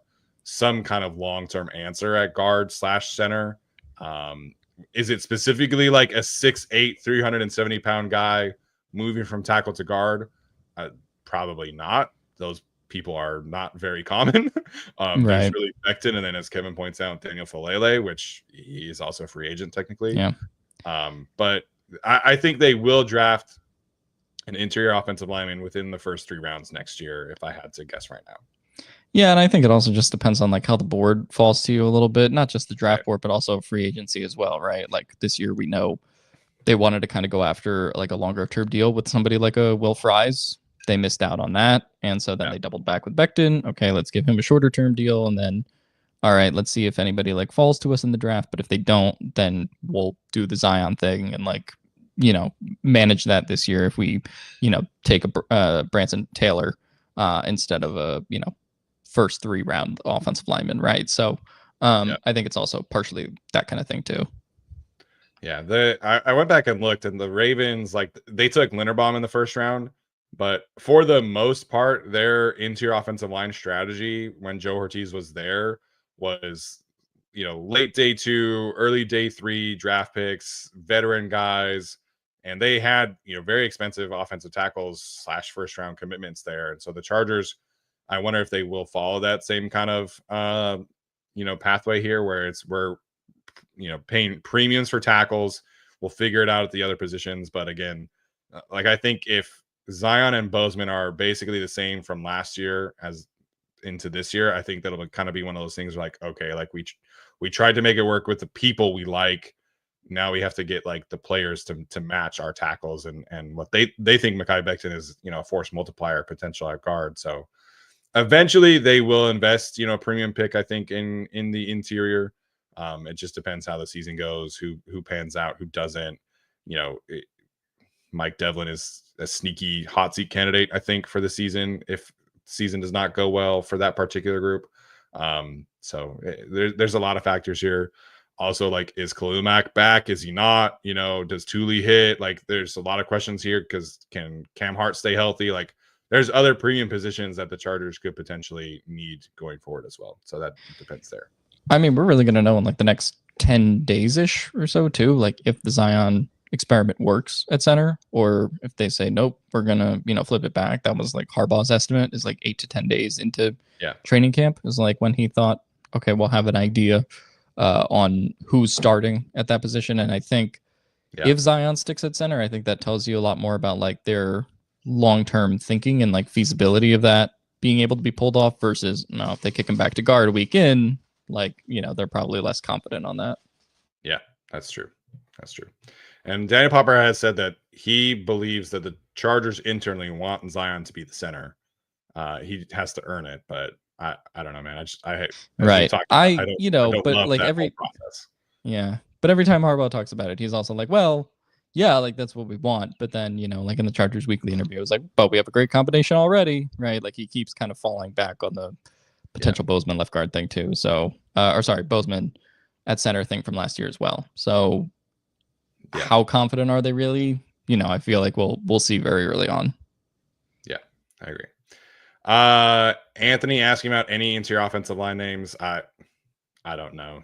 some kind of long-term answer at guard / center. Is it specifically like a 6'8", 370-pound guy moving from tackle to guard? Probably not. Those people are not very common. There's really Becton, and then as Kevin points out, Daniel Falele, which he is also a free agent technically. Yeah. But I think they will draft an interior offensive lineman within the first 3 rounds next year, if I had to guess right now. Yeah, and I think it also just depends on like how the board falls to you a little bit, not just the draft board, but also free agency as well, right? Like this year, we know they wanted to kind of go after like a longer term deal with somebody like a Will Fries. They missed out on that, and so then they doubled back with Becton. Okay, let's give him a shorter term deal, and then all right, let's see if anybody like falls to us in the draft. But if they don't, then we'll do the Zion thing and like, you know, manage that this year if we, you know, take a Branson Taylor instead of a, you know, first 3 round offensive lineman, right? So I think it's also partially that kind of thing too. Yeah, I went back and looked, and the Ravens, like they took Linderbaum in the first round, but for the most part, their interior offensive line strategy when Joe Ortiz was there was, you know, late day 2, early day 3 draft picks, veteran guys. And they had, you know, very expensive offensive tackles / first round commitments there. And so the Chargers, I wonder if they will follow that same kind of, you know, pathway here where we're, you know, paying premiums for tackles. We'll figure it out at the other positions. But again, like I think if Zion and Bozeman are basically the same from last year as into this year, I think that'll kind of be one of those things where like, okay, like we tried to make it work with the people we like. Now we have to get like the players to match our tackles and what they think Mekhi Becton is, you know, a force multiplier potential at guard. So eventually they will invest, you know, a premium pick, I think, in the interior. It just depends how the season goes, who pans out, who doesn't. You know, Mike Devlin is a sneaky hot seat candidate, I think, for the season if season does not go well for that particular group. So there's a lot of factors here. Also, like, is Khalil Mack back? Is he not? You know, does Thule hit? Like, there's a lot of questions here because can Cam Hart stay healthy? Like, there's other premium positions that the Chargers could potentially need going forward as well. So that depends there. I mean, we're really going to know in like the next 10 days-ish or so, too, like if the Zion experiment works at center or if they say, nope, we're going to, you know, flip it back. That was like Harbaugh's estimate is like 8 to 10 days into training camp is like when he thought, okay, we'll have an idea on who's starting at that position. And I think if Zion sticks at center, I think that tells you a lot more about like their long-term thinking and like feasibility of that being able to be pulled off versus no, if they kick him back to guard a week in, like, you know, they're probably less confident on that. Yeah, that's true. That's true. And Daniel Popper has said that he believes that the Chargers internally want Zion to be the center. He has to earn it, but I don't know, man. But every time Harbaugh talks about it, he's also like, well, yeah, like that's what we want. But then, you know, like in the Chargers weekly interview, it was like, but we have a great combination already, right? Like he keeps kind of falling back on the potential Bozeman left guard thing too. So, Bozeman at center thing from last year as well. So how confident are they really? I feel like we'll see very early on. Yeah, I agree. Anthony asking about any interior offensive line names. I don't know.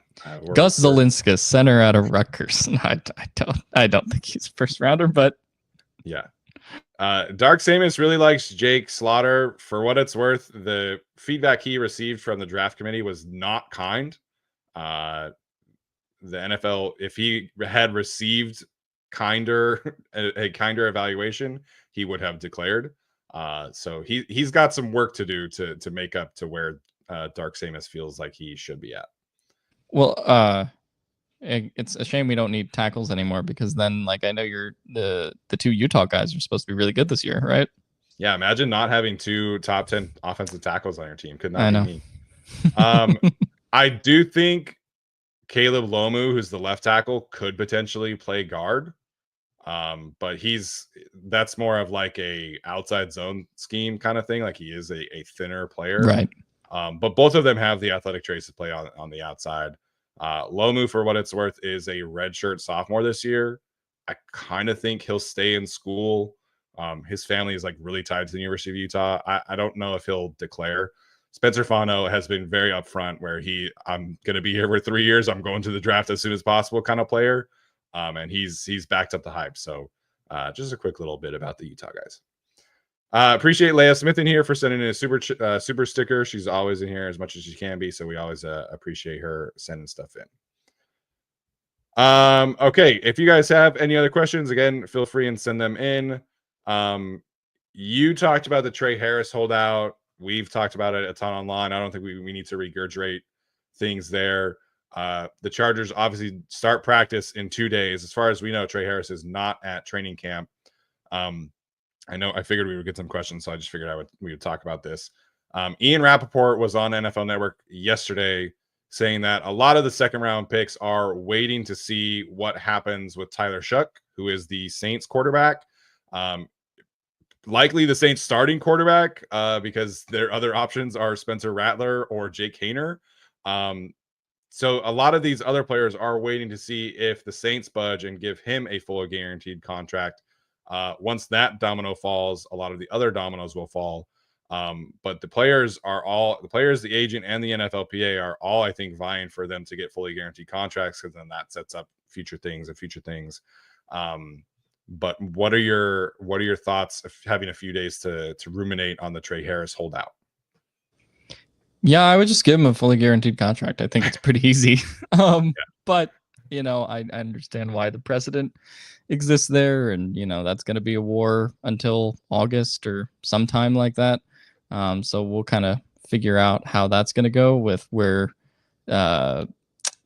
Gus Zielinski, center out of Rutgers. I don't think he's a first rounder, but yeah. Dark Samus really likes Jake Slaughter. For what it's worth, the feedback he received from the draft committee was not kind. The NFL, if he had received a kinder evaluation, he would have declared. So he's got some work to do to make up to where Dark Samus feels like he should be at. Well, it's a shame we don't need tackles anymore, because then, like, I know the two Utah guys are supposed to be really good this year, right? Yeah, imagine not having 2 top 10 offensive tackles on your team. Could not be me. I do think Caleb Lomu, who's the left tackle, could potentially play guard. But that's more of like a outside zone scheme kind of thing. Like, he is a thinner player. Right. But both of them have the athletic traits to play on the outside. Lomu, for what it's worth, is a redshirt sophomore this year. I kind of think he'll stay in school. His family is like really tied to the University of Utah. I don't know if he'll declare. Spencer Fano has been very upfront, where I'm going to be here for 3 years. I'm going to the draft as soon as possible kind of player. And he's backed up the hype. So just a quick little bit about the Utah guys. Appreciate Leia Smith in here for sending in a super sticker. She's always in here as much as she can be, so we always appreciate her sending stuff in. Okay, if you guys have any other questions, again, feel free and send them in. You talked about the Trey Harris holdout. We've talked about it a ton online. I don't think we need to regurgitate things there. The Chargers obviously start practice in 2 days. As far as we know, Trey Harris is not at training camp. I figured we would get some questions, so I just figured we would talk about this. Ian Rappaport was on NFL Network yesterday saying that a lot of the second round picks are waiting to see what happens with Tyler Shuck, who is the Saints quarterback. Likely the Saints starting quarterback, because their other options are Spencer Rattler or Jake Haener. So a lot of these other players are waiting to see if the Saints budge and give him a full guaranteed contract. Once that domino falls, a lot of the other dominoes will fall. But the players, the agent, and the NFLPA are all, I think, vying for them to get fully guaranteed contracts, because then that sets up future things. But what are your thoughts of having a few days to ruminate on the Trey Harris holdout? Yeah, I would just give him a fully guaranteed contract. I think it's pretty easy. But I understand why the precedent exists there, and that's going to be a war until August or sometime like that. So we'll kind of figure out how that's going to go with where the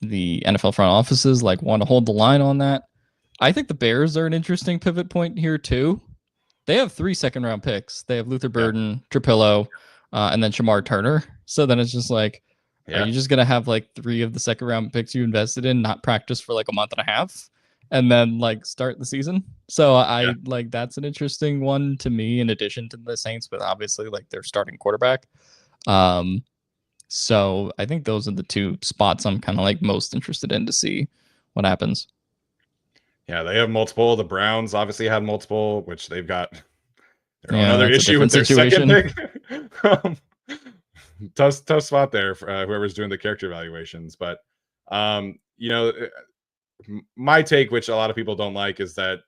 NFL front offices want to hold the line on that. I think the Bears are an interesting pivot point here too. They have 3 second-round picks. They have Luther Burden, Trapillo, and then Shamar Turner. So then it's just are you just going to have 3 of the second-round picks you invested in not practice for a month and a half and then start the season? So I that's an interesting one to me, in addition to the Saints, but obviously their starting quarterback. So I think those are the 2 spots I'm kind of most interested in to see what happens. Yeah, they have multiple. The Browns obviously had multiple, which they've got another issue with their second pick. tough spot there for whoever's doing the character evaluations. But my take, which a lot of people don't like, is that,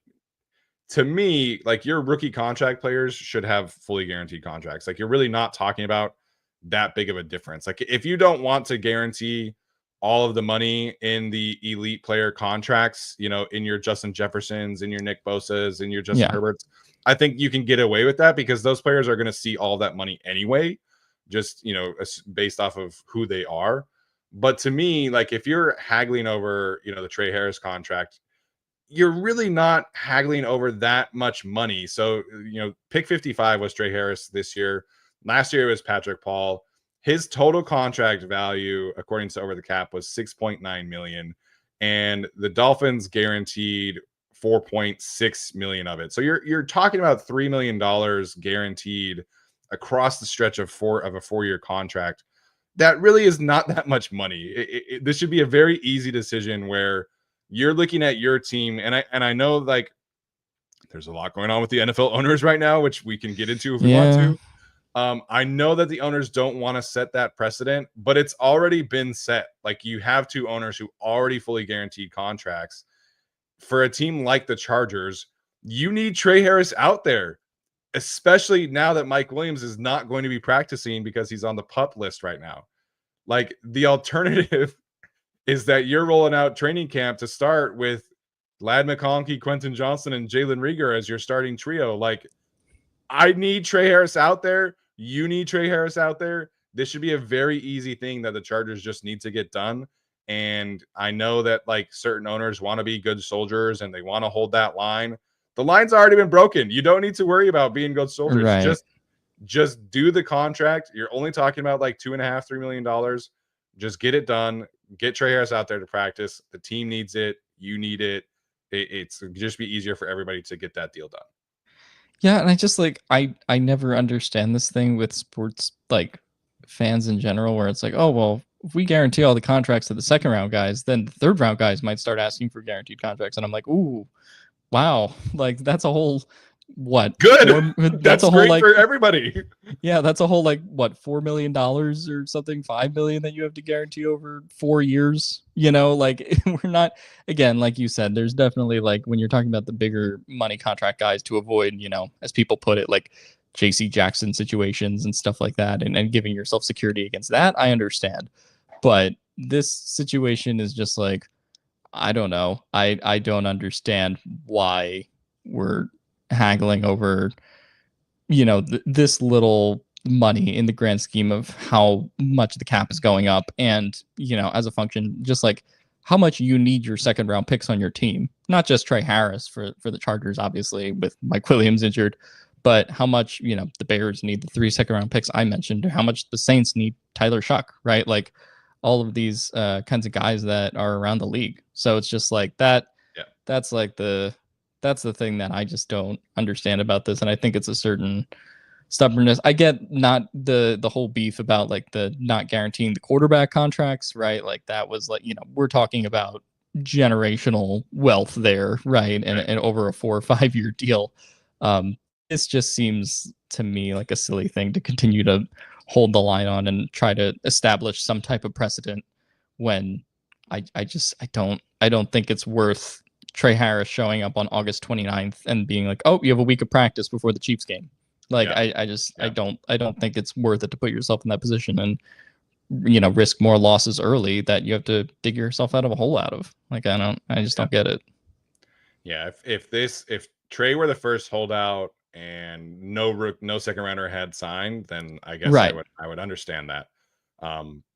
to me, your rookie contract players should have fully guaranteed contracts. You're really not talking about that big of a difference. If you don't want to guarantee all of the money in the elite player contracts, in your Justin Jeffersons, in your Nick Bosa's, in your Justin Herberts, I think you can get away with that, because those players are going to see all that money anyway, just, based off of who they are. But to me, if you're haggling over, the Trey Harris contract, you're really not haggling over that much money. So, pick 55 was Trey Harris this year. Last year it was Patrick Paul. His total contract value, according to Over the Cap, was $6.9 million, and the Dolphins guaranteed $4.6 million of it. So you're talking about $3 million guaranteed across the stretch of a 4-year contract. That really is not that much money. This should be a very easy decision where you're looking at your team, and I know like there's a lot going on with the NFL owners right now, which we can get into if we want to. I know that the owners don't want to set that precedent, but it's already been set. Like, you have two owners who already fully guaranteed contracts. For a team like the Chargers, you need Trey Harris out there, especially now that Mike Williams is not going to be practicing because he's on the PUP list right now. Like, the alternative is that you're rolling out training camp to start with Lad McConkey, Quentin Johnson, and Jalen Reagor as your starting trio. Like, I need Trey Harris out there. You need Trey Harris out there. This should be a very easy thing that the Chargers just need to get done. And I know that like certain owners want to be good soldiers and they want to hold that line. The line's already been broken. You don't need to worry about being good soldiers. Right. Just do the contract. You're only talking about like $2.5–3 million. Just get it done. Get Trey Harris out there to practice. The team needs it. You need it. It's just be easier for everybody to get that deal done. Yeah, and I just like I never understand this thing with sports like fans in general, where it's like, oh well, if we guarantee all the contracts to the second round guys, then the third round guys might start asking for guaranteed contracts, and I'm like, ooh, wow, like that's a whole what? Good. That's a whole great like for everybody. Yeah, that's a whole like what, $4 million or something, $5 million that you have to guarantee over 4 years. You know, like we're not, again, like you said, there's definitely like when you're talking about the bigger money contract guys to avoid, you know, as people put it, like JC Jackson situations and stuff like that, and giving yourself security against that, I understand. But this situation is just like, I don't know. I don't understand why we're haggling over, you know, this little money in the grand scheme of how much the cap is going up, and, you know, as a function, just like how much you need your second round picks on your team, not just Trey Harris for the Chargers, obviously with Mike Williams injured, but how much, you know, the Bears need the 3 second round picks I mentioned, or how much the Saints need Tyler Shuck, right? Like all of these kinds of guys that are around the league. So it's just like that. Yeah. That's the thing that I just don't understand about this. And I think it's a certain stubbornness. I get not the whole beef about like the not guaranteeing the quarterback contracts, right? Like that was like, you know, we're talking about generational wealth there, right? And over a 4 or 5 year deal. This just seems to me like a silly thing to continue to hold the line on and try to establish some type of precedent when I don't think it's worth Trey Harris showing up on August 29th and being like, oh, you have a week of practice before the Chiefs game. Like, I don't think it's worth it to put yourself in that position and, you know, risk more losses early that you have to dig yourself out of a hole out of. Like, I just don't get it. Yeah. If Trey were the first holdout and no second rounder had signed, then I guess I would understand that.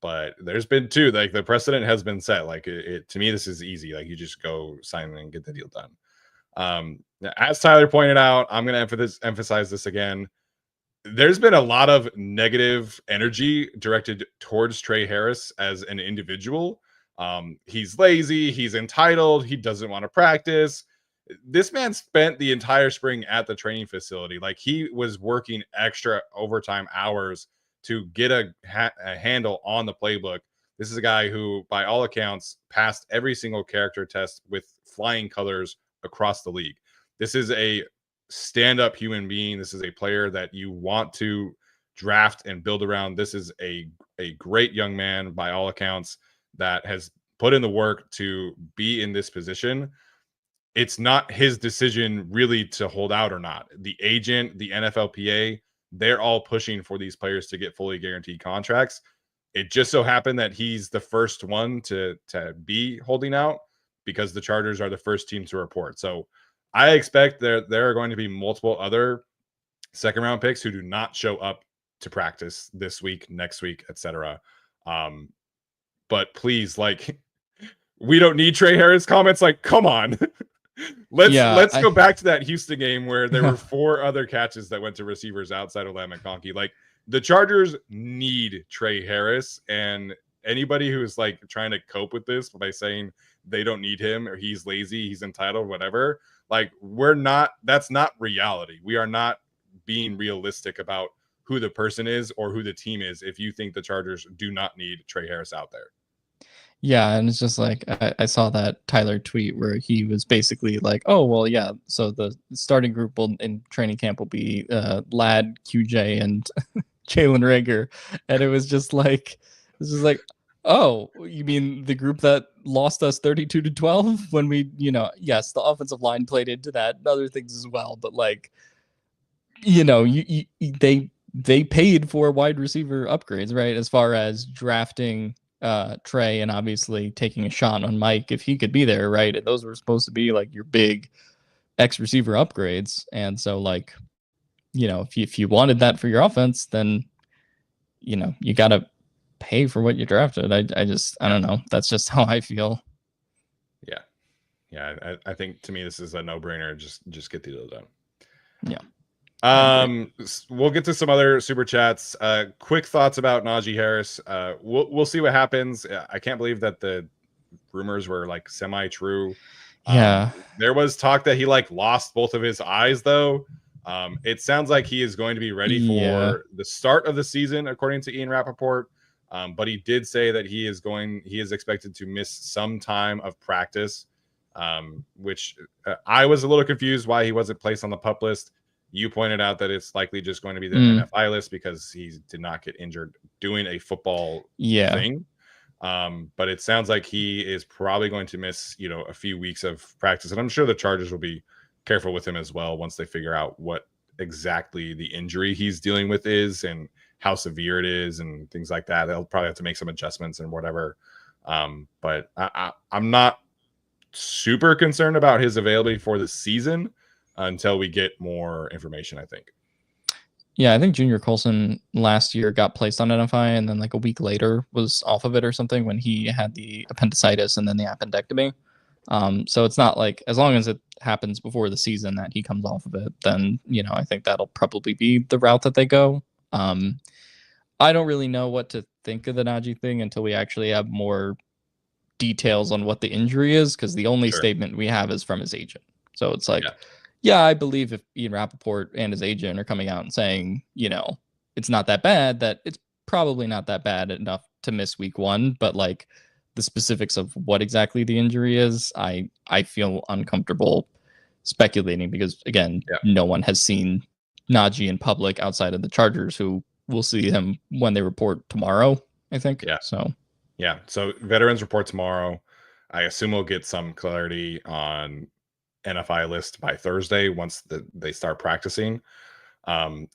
But there's been 2, like the precedent has been set. Like it to me, this is easy. Like you just go sign and get the deal done. As Tyler pointed out, I'm going to emphasize this again. There's been a lot of negative energy directed towards Trey Harris as an individual. He's lazy. He's entitled. He doesn't want to practice. This man spent the entire spring at the training facility. Like he was working extra overtime hours to get a handle on the playbook. This is a guy who, by all accounts, passed every single character test with flying colors across the league. This is a stand-up human being. This is a player that you want to draft and build around. This is a great young man, by all accounts, that has put in the work to be in this position. It's not his decision really to hold out or not. The agent, the NFLPA, they're all pushing for these players to get fully guaranteed contracts. It just so happened that he's the first one to be holding out because the Chargers are the first team to report. So I expect there are going to be multiple other second round picks who do not show up to practice this week, next week, etc. But please, like, we don't need Trey Harris comments. Like, come on. Let's go back to that Houston game where there were 4 other catches that went to receivers outside of Lad McConkey. Like, the Chargers need Trey Harris, and anybody who is like trying to cope with this by saying they don't need him or he's lazy, he's entitled, whatever, like that's not reality. We are not being realistic about who the person is or who the team is if you think the Chargers do not need Trey Harris out there. Yeah, and it's just like I saw that Tyler tweet where he was basically like, "Oh well, yeah. So the starting group in training camp will be Lad, QJ, and Jalen Rager," and it was just like, "Oh, you mean the group that lost us 32-12 when we, yes, the offensive line played into that, and other things as well, but like, they paid for wide receiver upgrades, right? As far as drafting Trey and obviously taking a shot on Mike if he could be there, right? And those were supposed to be like your big X receiver upgrades. And so like, if you wanted that for your offense, then you gotta pay for what you drafted. I don't know. That's just how I feel. Yeah. I think to me this is a no-brainer. Just get the deal done. Yeah. We'll get to some other super chats. Quick thoughts about Najee Harris. We'll see what happens. I can't believe that the rumors were like semi-true. Yeah. There was talk that he like lost both of his eyes though. It sounds like he is going to be ready for the start of the season, according to Ian Rappaport. But he did say that he is expected to miss some time of practice, which I was a little confused why he wasn't placed on the PUP list. You pointed out that it's likely just going to be the NFI list because he did not get injured doing a football thing. But it sounds like he is probably going to miss, a few weeks of practice. And I'm sure the Chargers will be careful with him as well once they figure out what exactly the injury he's dealing with is and how severe it is and things like that. They'll probably have to make some adjustments and whatever. But I'm not super concerned about his availability for the season until we get more information, I think. Yeah, I think Junior Colson last year got placed on NFI and then like a week later was off of it or something when he had the appendicitis and then the appendectomy. So it's not like as long as it happens before the season that he comes off of it, then, I think that'll probably be the route that they go. I don't really know what to think of the Najee thing until we actually have more details on what the injury is because the only statement we have is from his agent. So it's like, yeah, I believe if Ian Rappaport and his agent are coming out and saying, it's not that bad, that it's probably not that bad enough to miss week 1. But like the specifics of what exactly the injury is, I feel uncomfortable speculating because, again, no one has seen Najee in public outside of the Chargers, who will see him when they report tomorrow, I think. So veterans report tomorrow. I assume we'll get some clarity on NFI list by Thursday once they start practicing.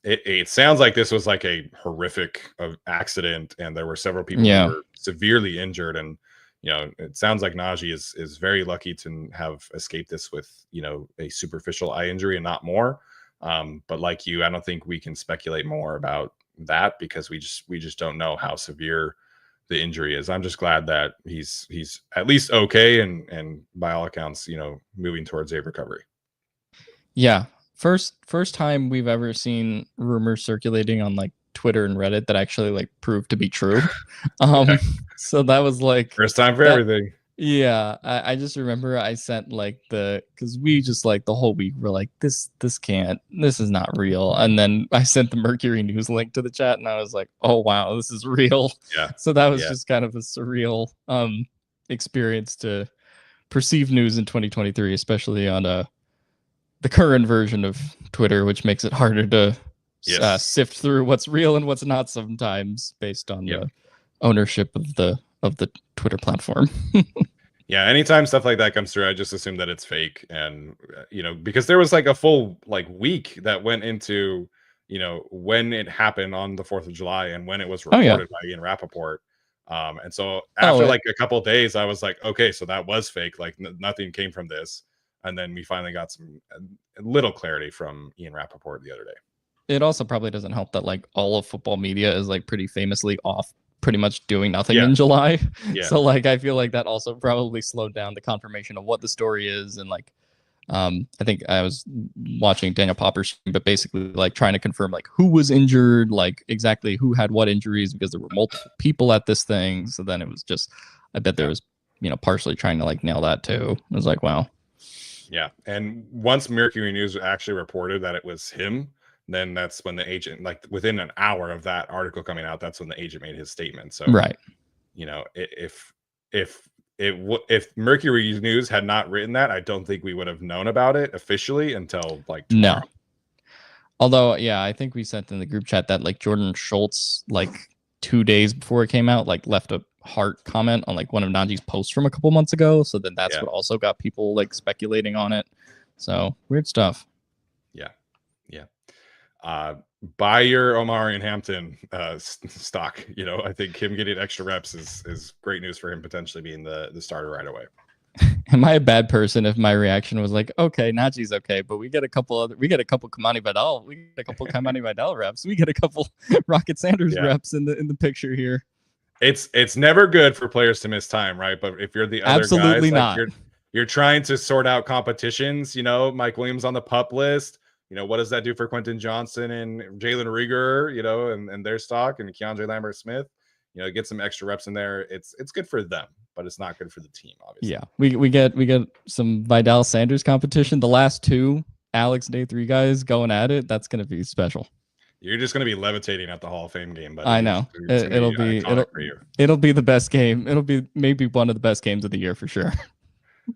It sounds like this was like a horrific accident and there were several people who were severely injured, and it sounds like Najee is very lucky to have escaped this with a superficial eye injury and not more. But like you, I don't think we can speculate more about that because we just don't know how severe the injury is. I'm just glad that he's at least okay and by all accounts, moving towards a recovery. Yeah. First time we've ever seen rumors circulating on like Twitter and Reddit that actually like proved to be true. So that was like first time for everything. Yeah, I just remember I sent like because we just like the whole week were like this is not real, and then I sent the Mercury News link to the chat and I was like, oh wow, this is real. So that was just kind of a surreal experience to perceive news in 2023, especially on the current version of Twitter, which makes it harder to sift through what's real and what's not sometimes based on the ownership of the Twitter platform. Anytime stuff like that comes through, I just assume that it's fake. And because there was like a full like week that went into when it happened on the 4th of July and when it was reported by Ian Rappaport. And so after like a couple of days, I was like, okay, so that was fake. Like nothing came from this. And then we finally got some little clarity from Ian Rappaport the other day. It also probably doesn't help that like all of football media is like pretty famously off pretty much doing nothing in July. So like I feel like that also probably slowed down the confirmation of what the story is. And like I think I was watching Daniel Popper's stream, but basically like trying to confirm like who was injured, like exactly who had what injuries, because there were multiple people at this thing. So then it was just, I bet there was partially trying to like nail that too. I was like, wow. Yeah. And once Mercury News actually reported that it was him, then that's when the agent, like within an hour of that article coming out, that's when the agent made his statement. So, if if Mercury News had not written that, I don't think we would have known about it officially until like tomorrow. No. Although, yeah, I think we sent in the group chat that like Jordan Schultz, like 2 days before it came out, like left a heart comment on like one of Najee's posts from a couple months ago. So then that's what also got people like speculating on it. So weird stuff. Yeah. Buy your Omari and Hampton stock. You know, I think him getting extra reps is great news for him potentially being the starter right away. Am I a bad person if my reaction was like, okay, Najee's okay, but we get a couple Kamani Vidal, we get a couple Kamani Vidal reps, we get a couple Rocket Sanders reps in the picture here. It's never good for players to miss time, right? But if you're the other Absolutely guys, not. Like you're trying to sort out competitions, you know, Mike Williams on the PUP list. You know, what does that do for Quentin Johnson and Jalen Rieger, you know, and their stock, and Keandre Lambert-Smith? You know, get some extra reps in there. It's good for them, but it's not good for the team, obviously. Yeah, we get some Vidal Sanders competition. The last two Alex Day 3 guys going at it. That's going to be special. You're just going to be levitating at the Hall of Fame game, but I know it'll be the best game. It'll be maybe one of the best games of the year for sure.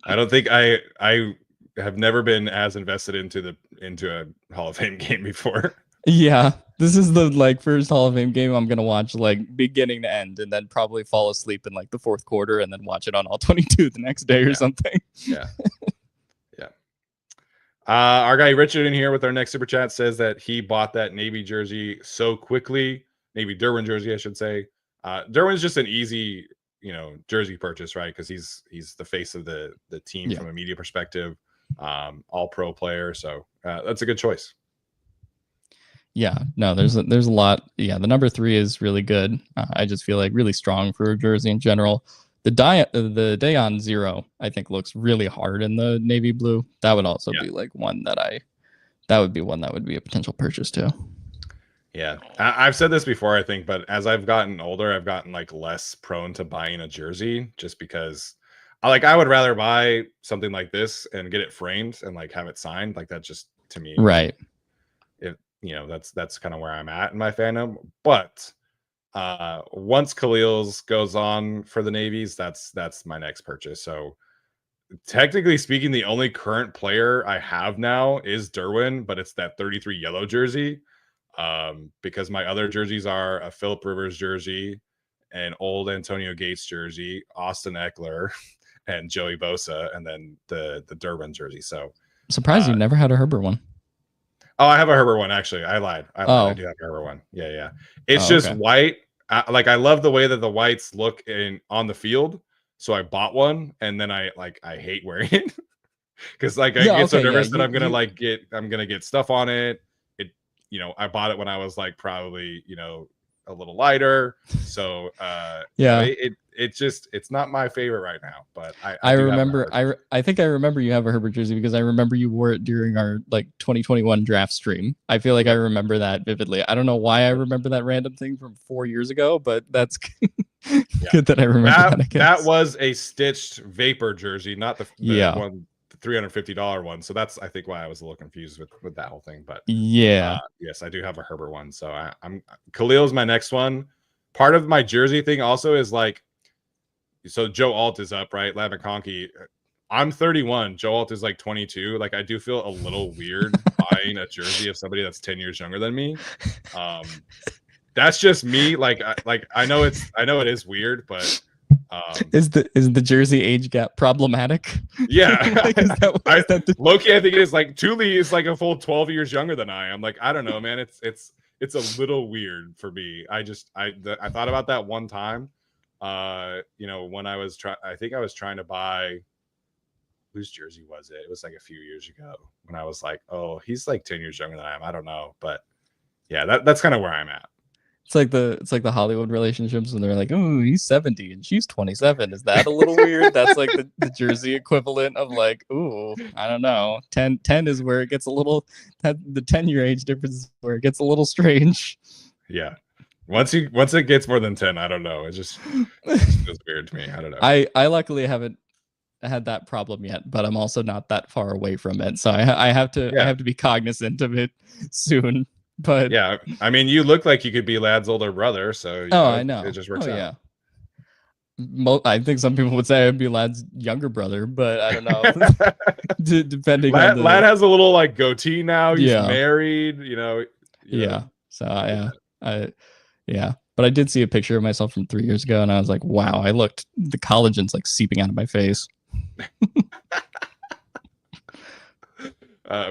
I don't think I have never been as invested into a Hall of Fame game before. Yeah, this is the like first Hall of Fame game I'm gonna watch like beginning to end, and then probably fall asleep in like the fourth quarter, and then watch it on all 22 the next day or something. Yeah. Our guy Richard in here with our next super chat says that he bought that Navy jersey so quickly. Navy Derwin jersey, I should say. Derwin's just an easy, you know, jersey purchase, right? Because he's the face of the team from a media perspective. All pro player, so that's a good choice. Yeah, no, there's a lot. Yeah, the number 3 is really good. I just feel like really strong for a jersey in general. The Dayon 0, I think, looks really hard in the navy blue. That would also be like one that would be a potential purchase too. Yeah, I've said this before, I think, but as I've gotten older, I've gotten like less prone to buying a jersey just because I would rather buy something like this and get it framed and like have it signed. Like that just to me, right? You know, that's kind of where I'm at in my fandom. But once Khalil's goes on for the Navies, that's my next purchase. So technically speaking, the only current player I have now is Derwin, but it's that 33 yellow jersey. Because my other jerseys are a Phillip Rivers jersey, an old Antonio Gates jersey, Austin Eckler, and Joey Bosa, and then the Derwin jersey. So surprised you never had a Herbert one. Oh, I have a Herbert one, actually. I lied. I do have a Herbert one. Yeah. It's just white. I love the way that the whites look on the field. So I bought one, and then I hate wearing it. Because I get so nervous that I'm gonna get stuff on it. You know, I bought it when I was like probably, you know, a little lighter. So it's not my favorite right now, but I remember I think I remember you have a Herbert jersey because I remember you wore it during our like 2021 draft stream. I feel like I remember that vividly. I don't know why I remember that random thing from 4 years ago, but that's good that I remember that. I guess. That was a stitched Vapor jersey, not the one, the $350 one. So that's I think why I was a little confused with that whole thing. But yes, I do have a Herbert one. So I'm Khalil's my next one. Part of my jersey thing also is like, so Joe Alt is up, right? Lab McConkey. I'm 31. Joe Alt is like 22. Like I do feel a little weird buying a jersey of somebody that's 10 years younger than me. That's just me. Like I know it is weird, but is the jersey age gap problematic? Yeah. Loki, I think it is like Thule is like a full 12 years younger than I am. Like, I don't know, man. It's a little weird for me. I thought about that one time. You know, when I think I was trying to buy, whose jersey was it? It was like a few years ago when I was like, oh, he's like 10 years younger than I am. I don't know. But yeah, that's kind of where I'm at. It's like the Hollywood relationships when they're like, oh, he's 70 and she's 27. Is that a little weird? That's like the jersey equivalent of like, ooh, I don't know. 10 is where it gets a little, the 10-year age difference is where it gets a little strange. Yeah. Once it gets more than 10, I don't know. It just feels weird to me. I don't know. I luckily haven't had that problem yet, but I'm also not that far away from it. So I have to be cognizant of it soon. But yeah, I mean, you look like you could be Lad's older brother, so I know. It just works out. Yeah. I think some people would say I'd be Lad's younger brother, but I don't know. Depending Lad, on the Lad has a little like goatee now. He's Yeah. married, you know. Yeah. So yeah. But I did see a picture of myself from 3 years ago, and I was like, wow, the collagen's like seeping out of my face.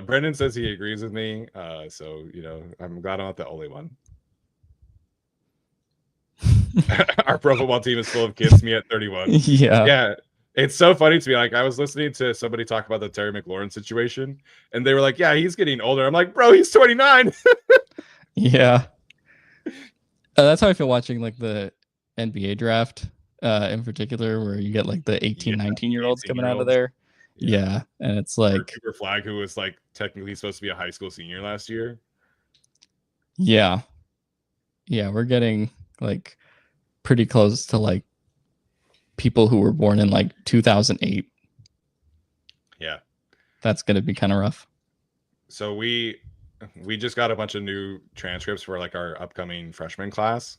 Brendan says he agrees with me. So you know, I'm glad I'm not the only one. Our pro football team is full of kids. Me at 31. Yeah. It's so funny to me. Like I was listening to somebody talk about the Terry McLaurin situation, and they were like, "Yeah, he's getting older." I'm like, "Bro, he's 29." Yeah. That's how I feel watching like the NBA draft in particular, where you get like the 18, 19-year-olds coming out of there. Yeah. And it's like Cooper Flag, who was like technically supposed to be a high school senior last year. Yeah. Yeah, we're getting like pretty close to like people who were born in like 2008. Yeah. That's going to be kind of rough. So we just got a bunch of new transcripts for like our upcoming freshman class,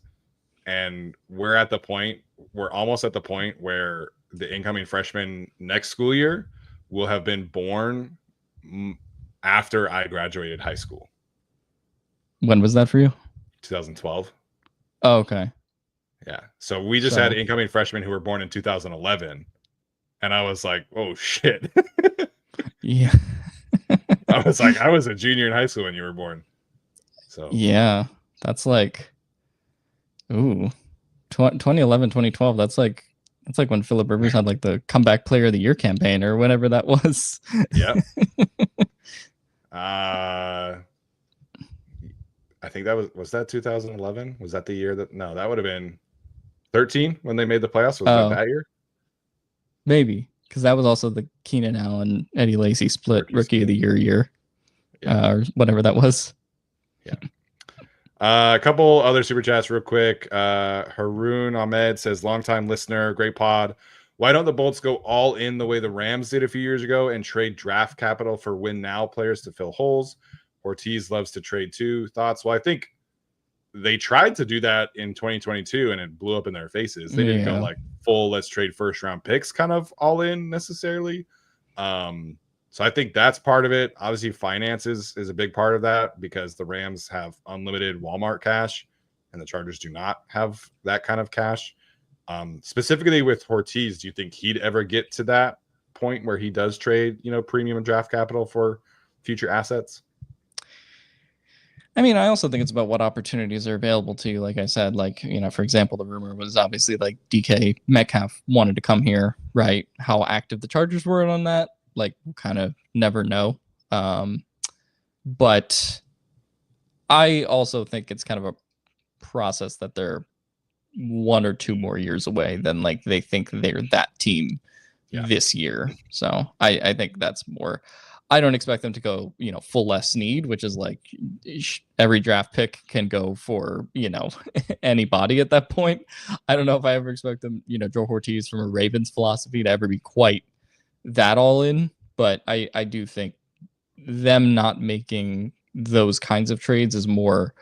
and we're almost at the point where the incoming freshmen next school year will have been born after I graduated high school. When was that for you? 2012. Oh, okay. Yeah. So we just had incoming freshmen who were born in 2011, and I was like, oh shit. Yeah. I was like, I was a junior in high school when you were born. So yeah, that's like, 2011, 2012. That's like when Phillip Rivers had like the comeback player of the year campaign or whatever that was. Yeah. I think that was that 2011? Was that the year that? No, that would have been 13 when they made the playoffs. Was that year? Maybe, because that was also the Keenan Allen, Eddie Lacy split rookie of the year, or whatever that was. Yeah. A couple other super chats real quick. Haroon Ahmed says, longtime listener, great pod. Why don't the Bolts go all in the way the Rams did a few years ago and trade draft capital for win now players to fill holes? Ortiz loves to trade too. Thoughts? Well, I think they tried to do that in 2022 and it blew up in their faces. They didn't go like full let's trade first round picks kind of all in necessarily. So I think that's part of it. Obviously, finances is a big part of that because the Rams have unlimited Walmart cash and the Chargers do not have that kind of cash. Specifically with Ortiz, do you think he'd ever get to that point where he does trade, premium and draft capital for future assets? I mean, I also think it's about what opportunities are available to you. Like I said, for example, the rumor was obviously like DK Metcalf wanted to come here, right? How active the Chargers were on that, we'll kind of never know. But I also think it's kind of a process that they're 1 or 2 more years away than they think they're that team this year. So I think that's more. I don't expect them to go, full Les Snead, which is every draft pick can go for, anybody at that point. I don't know if I ever expect them, Joe Ortiz from a Ravens philosophy to ever be quite that all in. But I do think them not making those kinds of trades is more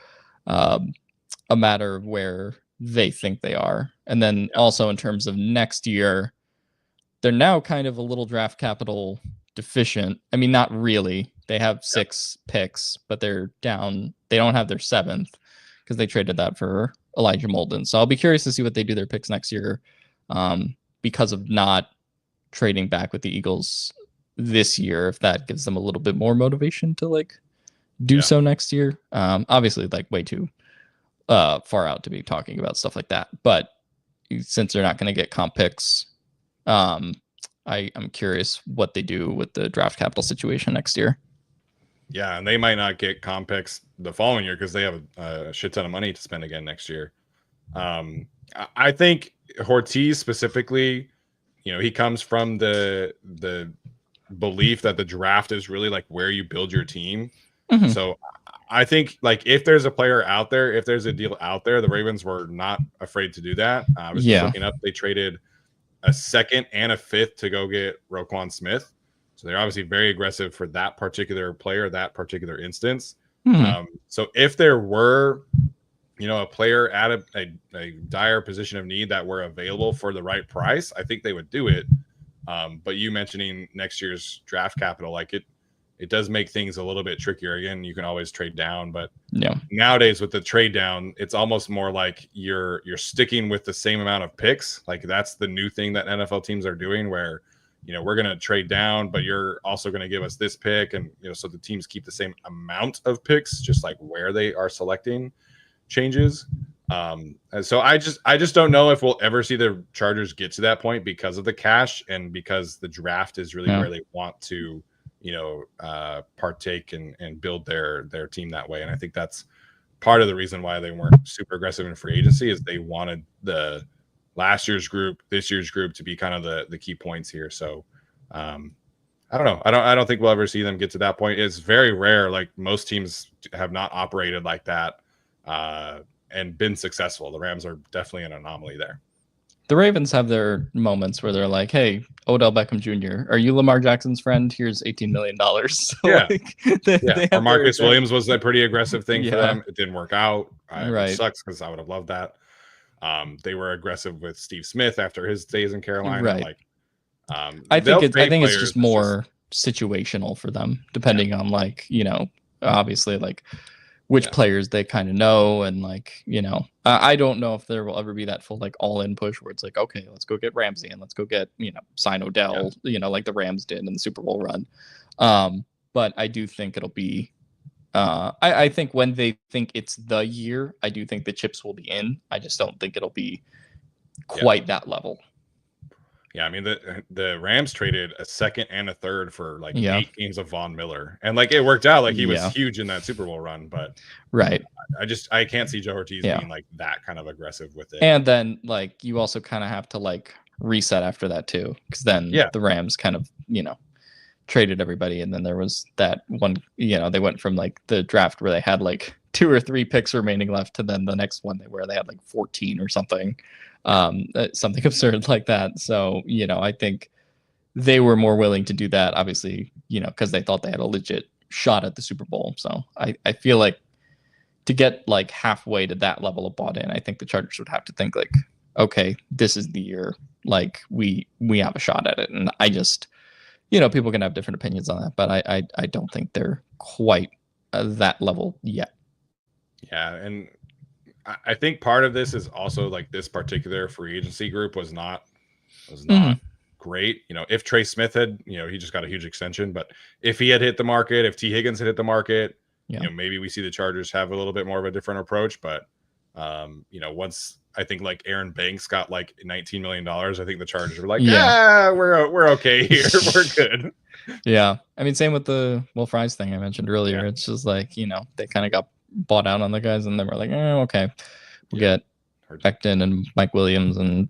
a matter of where they think they are. And then also in terms of next year, they're now kind of a little draft capital deficient. I mean, not really. They have 6 picks, but they're down. They don't have their 7th because they traded that for Elijah Molden. So I'll be curious to see what they do their picks next year because of not trading back with the Eagles this year, if that gives them a little bit more motivation to do so next year. Obviously way too far out to be talking about stuff like that. But since they're not going to get comp picks, I'm curious what they do with the draft capital situation next year. Yeah, and they might not get comp picks the following year because they have a shit ton of money to spend again next year. I think Ortiz specifically, he comes from the belief that the draft is really where you build your team. Mm-hmm. So I think if there's a player out there, if there's a deal out there, the Ravens were not afraid to do that. I was just looking up, they traded a 2nd and a 5th to go get Roquan Smith. So they're obviously very aggressive for that particular player, that particular instance. Mm-hmm. So if there were, a player at a dire position of need that were available for the right price, I think they would do it. But you mentioning next year's draft capital, like it does make things a little bit trickier. Again, you can always trade down, but nowadays with the trade down, it's almost more like you're sticking with the same amount of picks. Like that's the new thing that NFL teams are doing, where we're going to trade down, but you're also going to give us this pick, and so the teams keep the same amount of picks, just like where they are selecting changes. And so I just don't know if we'll ever see the Chargers get to that point because of the cash and because the draft is really where they want to partake and build their team that way. And I think that's part of the reason why they weren't super aggressive in free agency, is they wanted the last year's group, this year's group to be kind of the key points here. So I don't know. I don't think we'll ever see them get to that point. It's very rare. Like most teams have not operated like that and been successful. The Rams are definitely an anomaly there. The Ravens have their moments where they're like, hey, Odell Beckham Jr., are you Lamar Jackson's friend? Here's $18 million. So Or Marcus Williams was a pretty aggressive thing for them. It didn't work out. It sucks because I would have loved that. They were aggressive with Steve Smith after his days in Carolina. Right. Like, I think it's just more situational for them, depending on obviously like which players they kind of know, and I don't know if there will ever be that full all in push where it's like, okay, let's go get Ramsey and let's go get sign Odell, like the Rams did in the Super Bowl run. But I do think it'll be. I think when they think it's the year, I do think the chips will be in. I just don't think it'll be quite that level. Yeah, I mean the Rams traded a second and a third for 8 games of Von Miller, and it worked out. He was huge in that Super Bowl run, but I can't see Joe Ortiz being that kind of aggressive with it. And then you also kind of have to reset after that too, because then the Rams kind of traded everybody, and then there was that one. They went from the draft where they had 2 or 3 picks remaining left to then the next one where they had 14 or something. Something absurd like that. So, I think they were more willing to do that, obviously, because they thought they had a legit shot at the Super Bowl. So I feel like to get halfway to that level of bought in, I think the Chargers would have to think okay, this is the year, we have a shot at it. And I just, people can have different opinions on that, but I don't think they're quite that level yet. Yeah. And I think part of this is also this particular free agency group was not great. If Trey Smith had, he just got a huge extension, but if he had hit the market, if T Higgins had hit the market, maybe we see the Chargers have a little bit more of a different approach. But once I think Aaron Banks got $19 million, I think the Chargers were we're okay here. We're good. Yeah. I mean, same with the Will Fries thing I mentioned earlier. It's just they kind of got bought out on the guys, and then we're okay, we'll get Becton and Mike Williams and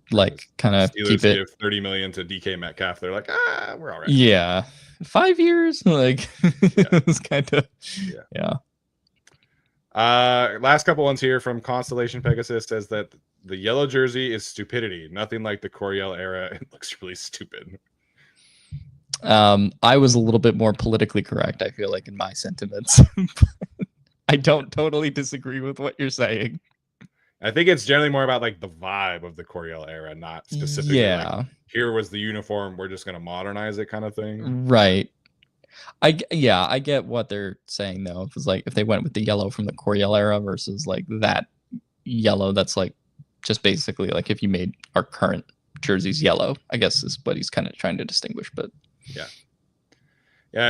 kind of keep it. Give $30 million to DK Metcalf. They're we're all right. Yeah, 5 years. It was kind of last couple ones here from Constellation Pegasus says that the yellow jersey is stupidity. Nothing like the Coryell era. It looks really stupid. I was a little bit more politically correct, I feel in my sentiments. I don't totally disagree with what you're saying. I think it's generally more about the vibe of the Coryell era, not specifically here was the uniform, we're just going to modernize it kind of thing. Right. I get what they're saying though. If it's if they went with the yellow from the Coryell era versus that yellow that's just basically if you made our current jerseys yellow, I guess is what he's kind of trying to distinguish. But yeah,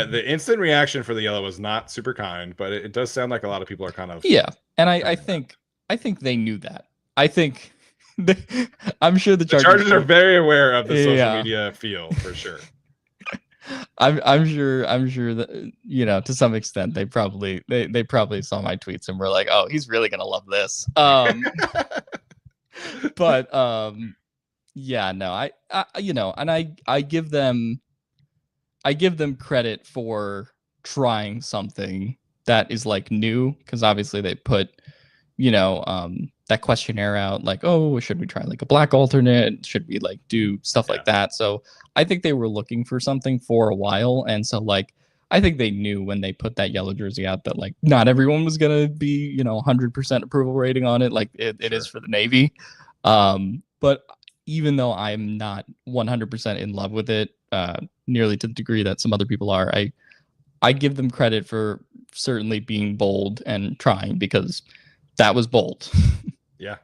the instant reaction for the yellow was not super kind, but it does sound like a lot of people are kind of and I think they knew that. I think I'm sure the Chargers are very aware of the social media feel for sure. I'm sure that to some extent they probably saw my tweets and were oh, he's really gonna love this. But I give them credit for trying something that is new, because obviously they put that questionnaire out oh, should we try a black alternate, should we do stuff like that. So I think they were looking for something for a while, and so I think they knew when they put that yellow jersey out that like not everyone was gonna be 100% approval rating on it. Like it is for the Navy, but even though I'm not 100% in love with it, nearly to the degree that some other people are, I give them credit for certainly being bold and trying, because that was bold. Yeah,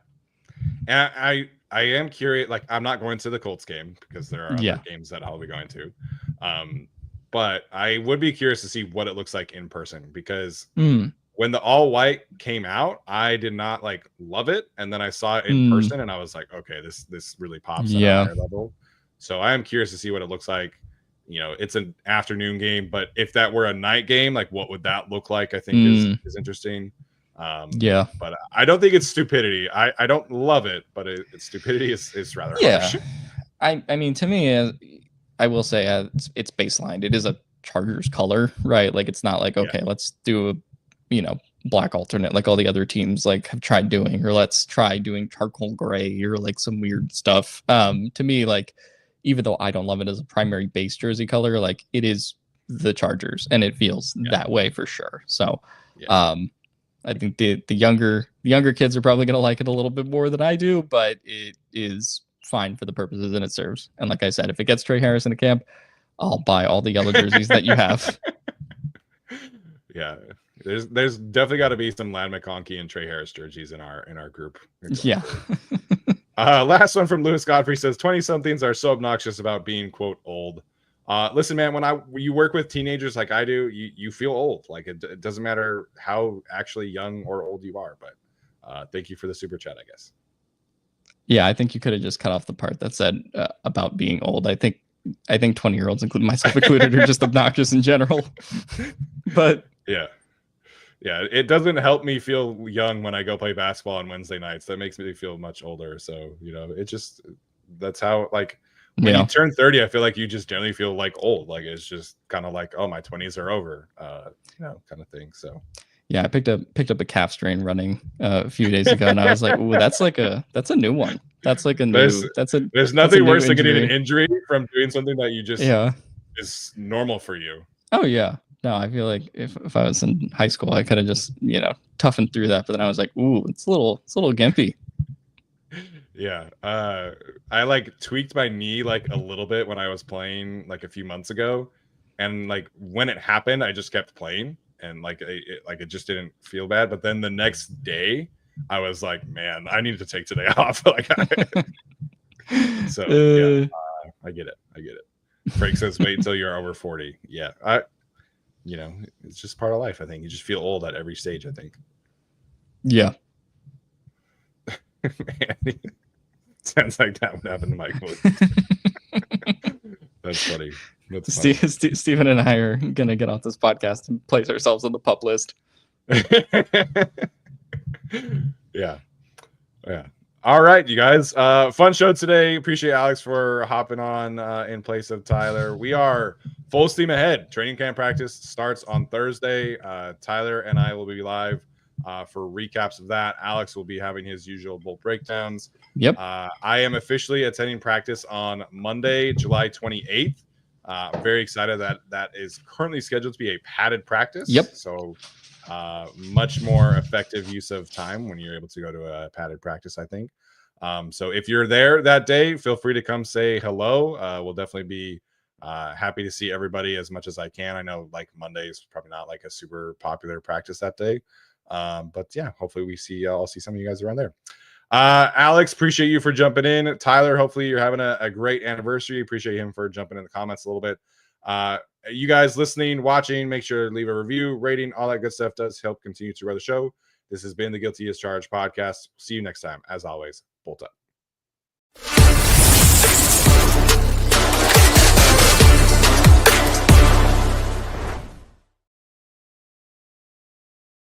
and I am curious. Like, I'm not going to the Colts game because there are other games that I'll be going to. But I would be curious to see what it looks like in person, because when the all white came out, I did not like love it, and then I saw it in person, and I was like, okay, this really pops at a higher level. So I am curious to see what it looks like. It's an afternoon game, but if that were a night game, like what would that look like? I think is interesting. But I don't think it's stupidity. I don't love it, but it's stupidity is rather harsh. I mean, to me, I will say it's baseline. It is a Chargers color, right? Like, it's not like, okay, let's do a black alternate like all the other teams like have tried doing, or let's try doing charcoal gray or like some weird stuff. To me, like, even though I don't love it as a primary base jersey color, like, it is the Chargers, and it feels that way for sure. So I think the younger kids are probably going to like it a little bit more than I do, but it is fine for the purposes that it serves. And like I said, if it gets Trey Harris in the camp, I'll buy all the yellow jerseys that you have. Yeah, there's definitely got to be some Ladd McConkey and Trey Harris jerseys in our group. Yeah. Last one from Lewis Godfrey says 20-somethings are so obnoxious about being, quote, old. Listen, man, when you work with teenagers like I do, you feel old. Like, it doesn't matter how actually young or old you are. But thank you for the super chat, I guess. Yeah, I think you could have just cut off the part that said about being old. I think 20-year-olds, including myself included, are just obnoxious in general. But yeah, it doesn't help me feel young when I go play basketball on Wednesday nights. That makes me feel much older. So it just, that's how, like, when you turn 30, I feel like you just generally feel like old. Like, it's just kind of like, oh, my 20s are over, kind of thing. So yeah, I picked up a calf strain running a few days ago, and I was like, ooh, that's a new one. That's like a new. There's nothing worse than getting an injury from doing something that you just is normal for you. Oh yeah. No, I feel like if I was in high school, I could have just toughened through that. But then I was like, ooh, it's a little gimpy. Yeah, I like tweaked my knee like a little bit when I was playing like a few months ago, and like when it happened, I just kept playing, and like it just didn't feel bad. But then the next day, I was like, man, I need to take today off. Like, so yeah, I get it. Frank says, wait until you're over 40. Yeah, it's just part of life. I think you just feel old at every stage, I think. Yeah. Man, sounds like that would happen to Michael. That's funny. Steven and I are going to get off this podcast and place ourselves on the pup list. Yeah. All right, you guys. Fun show today. Appreciate Alex for hopping on in place of Tyler. We are full steam ahead. Training camp practice starts on Thursday. Tyler and I will be live for recaps of that. Alex will be having his usual bolt breakdowns. Yep. I am officially attending practice on Monday, July 28th. I'm very excited that is currently scheduled to be a padded practice. Yep. So much more effective use of time when you're able to go to a padded practice, I think. So if you're there that day, feel free to come say hello. We'll definitely be happy to see everybody as much as I can. I know like Monday is probably not like a super popular practice that day. But yeah, hopefully I'll see some of you guys around there. Alex, appreciate you for jumping in. Tyler, hopefully you're having a great anniversary. Appreciate him for jumping in the comments a little bit. You guys listening, watching, make sure to leave a review, rating, all that good stuff does help continue to grow the show. This has been the Guilty as Charged podcast. See you next time. As always, bolt up.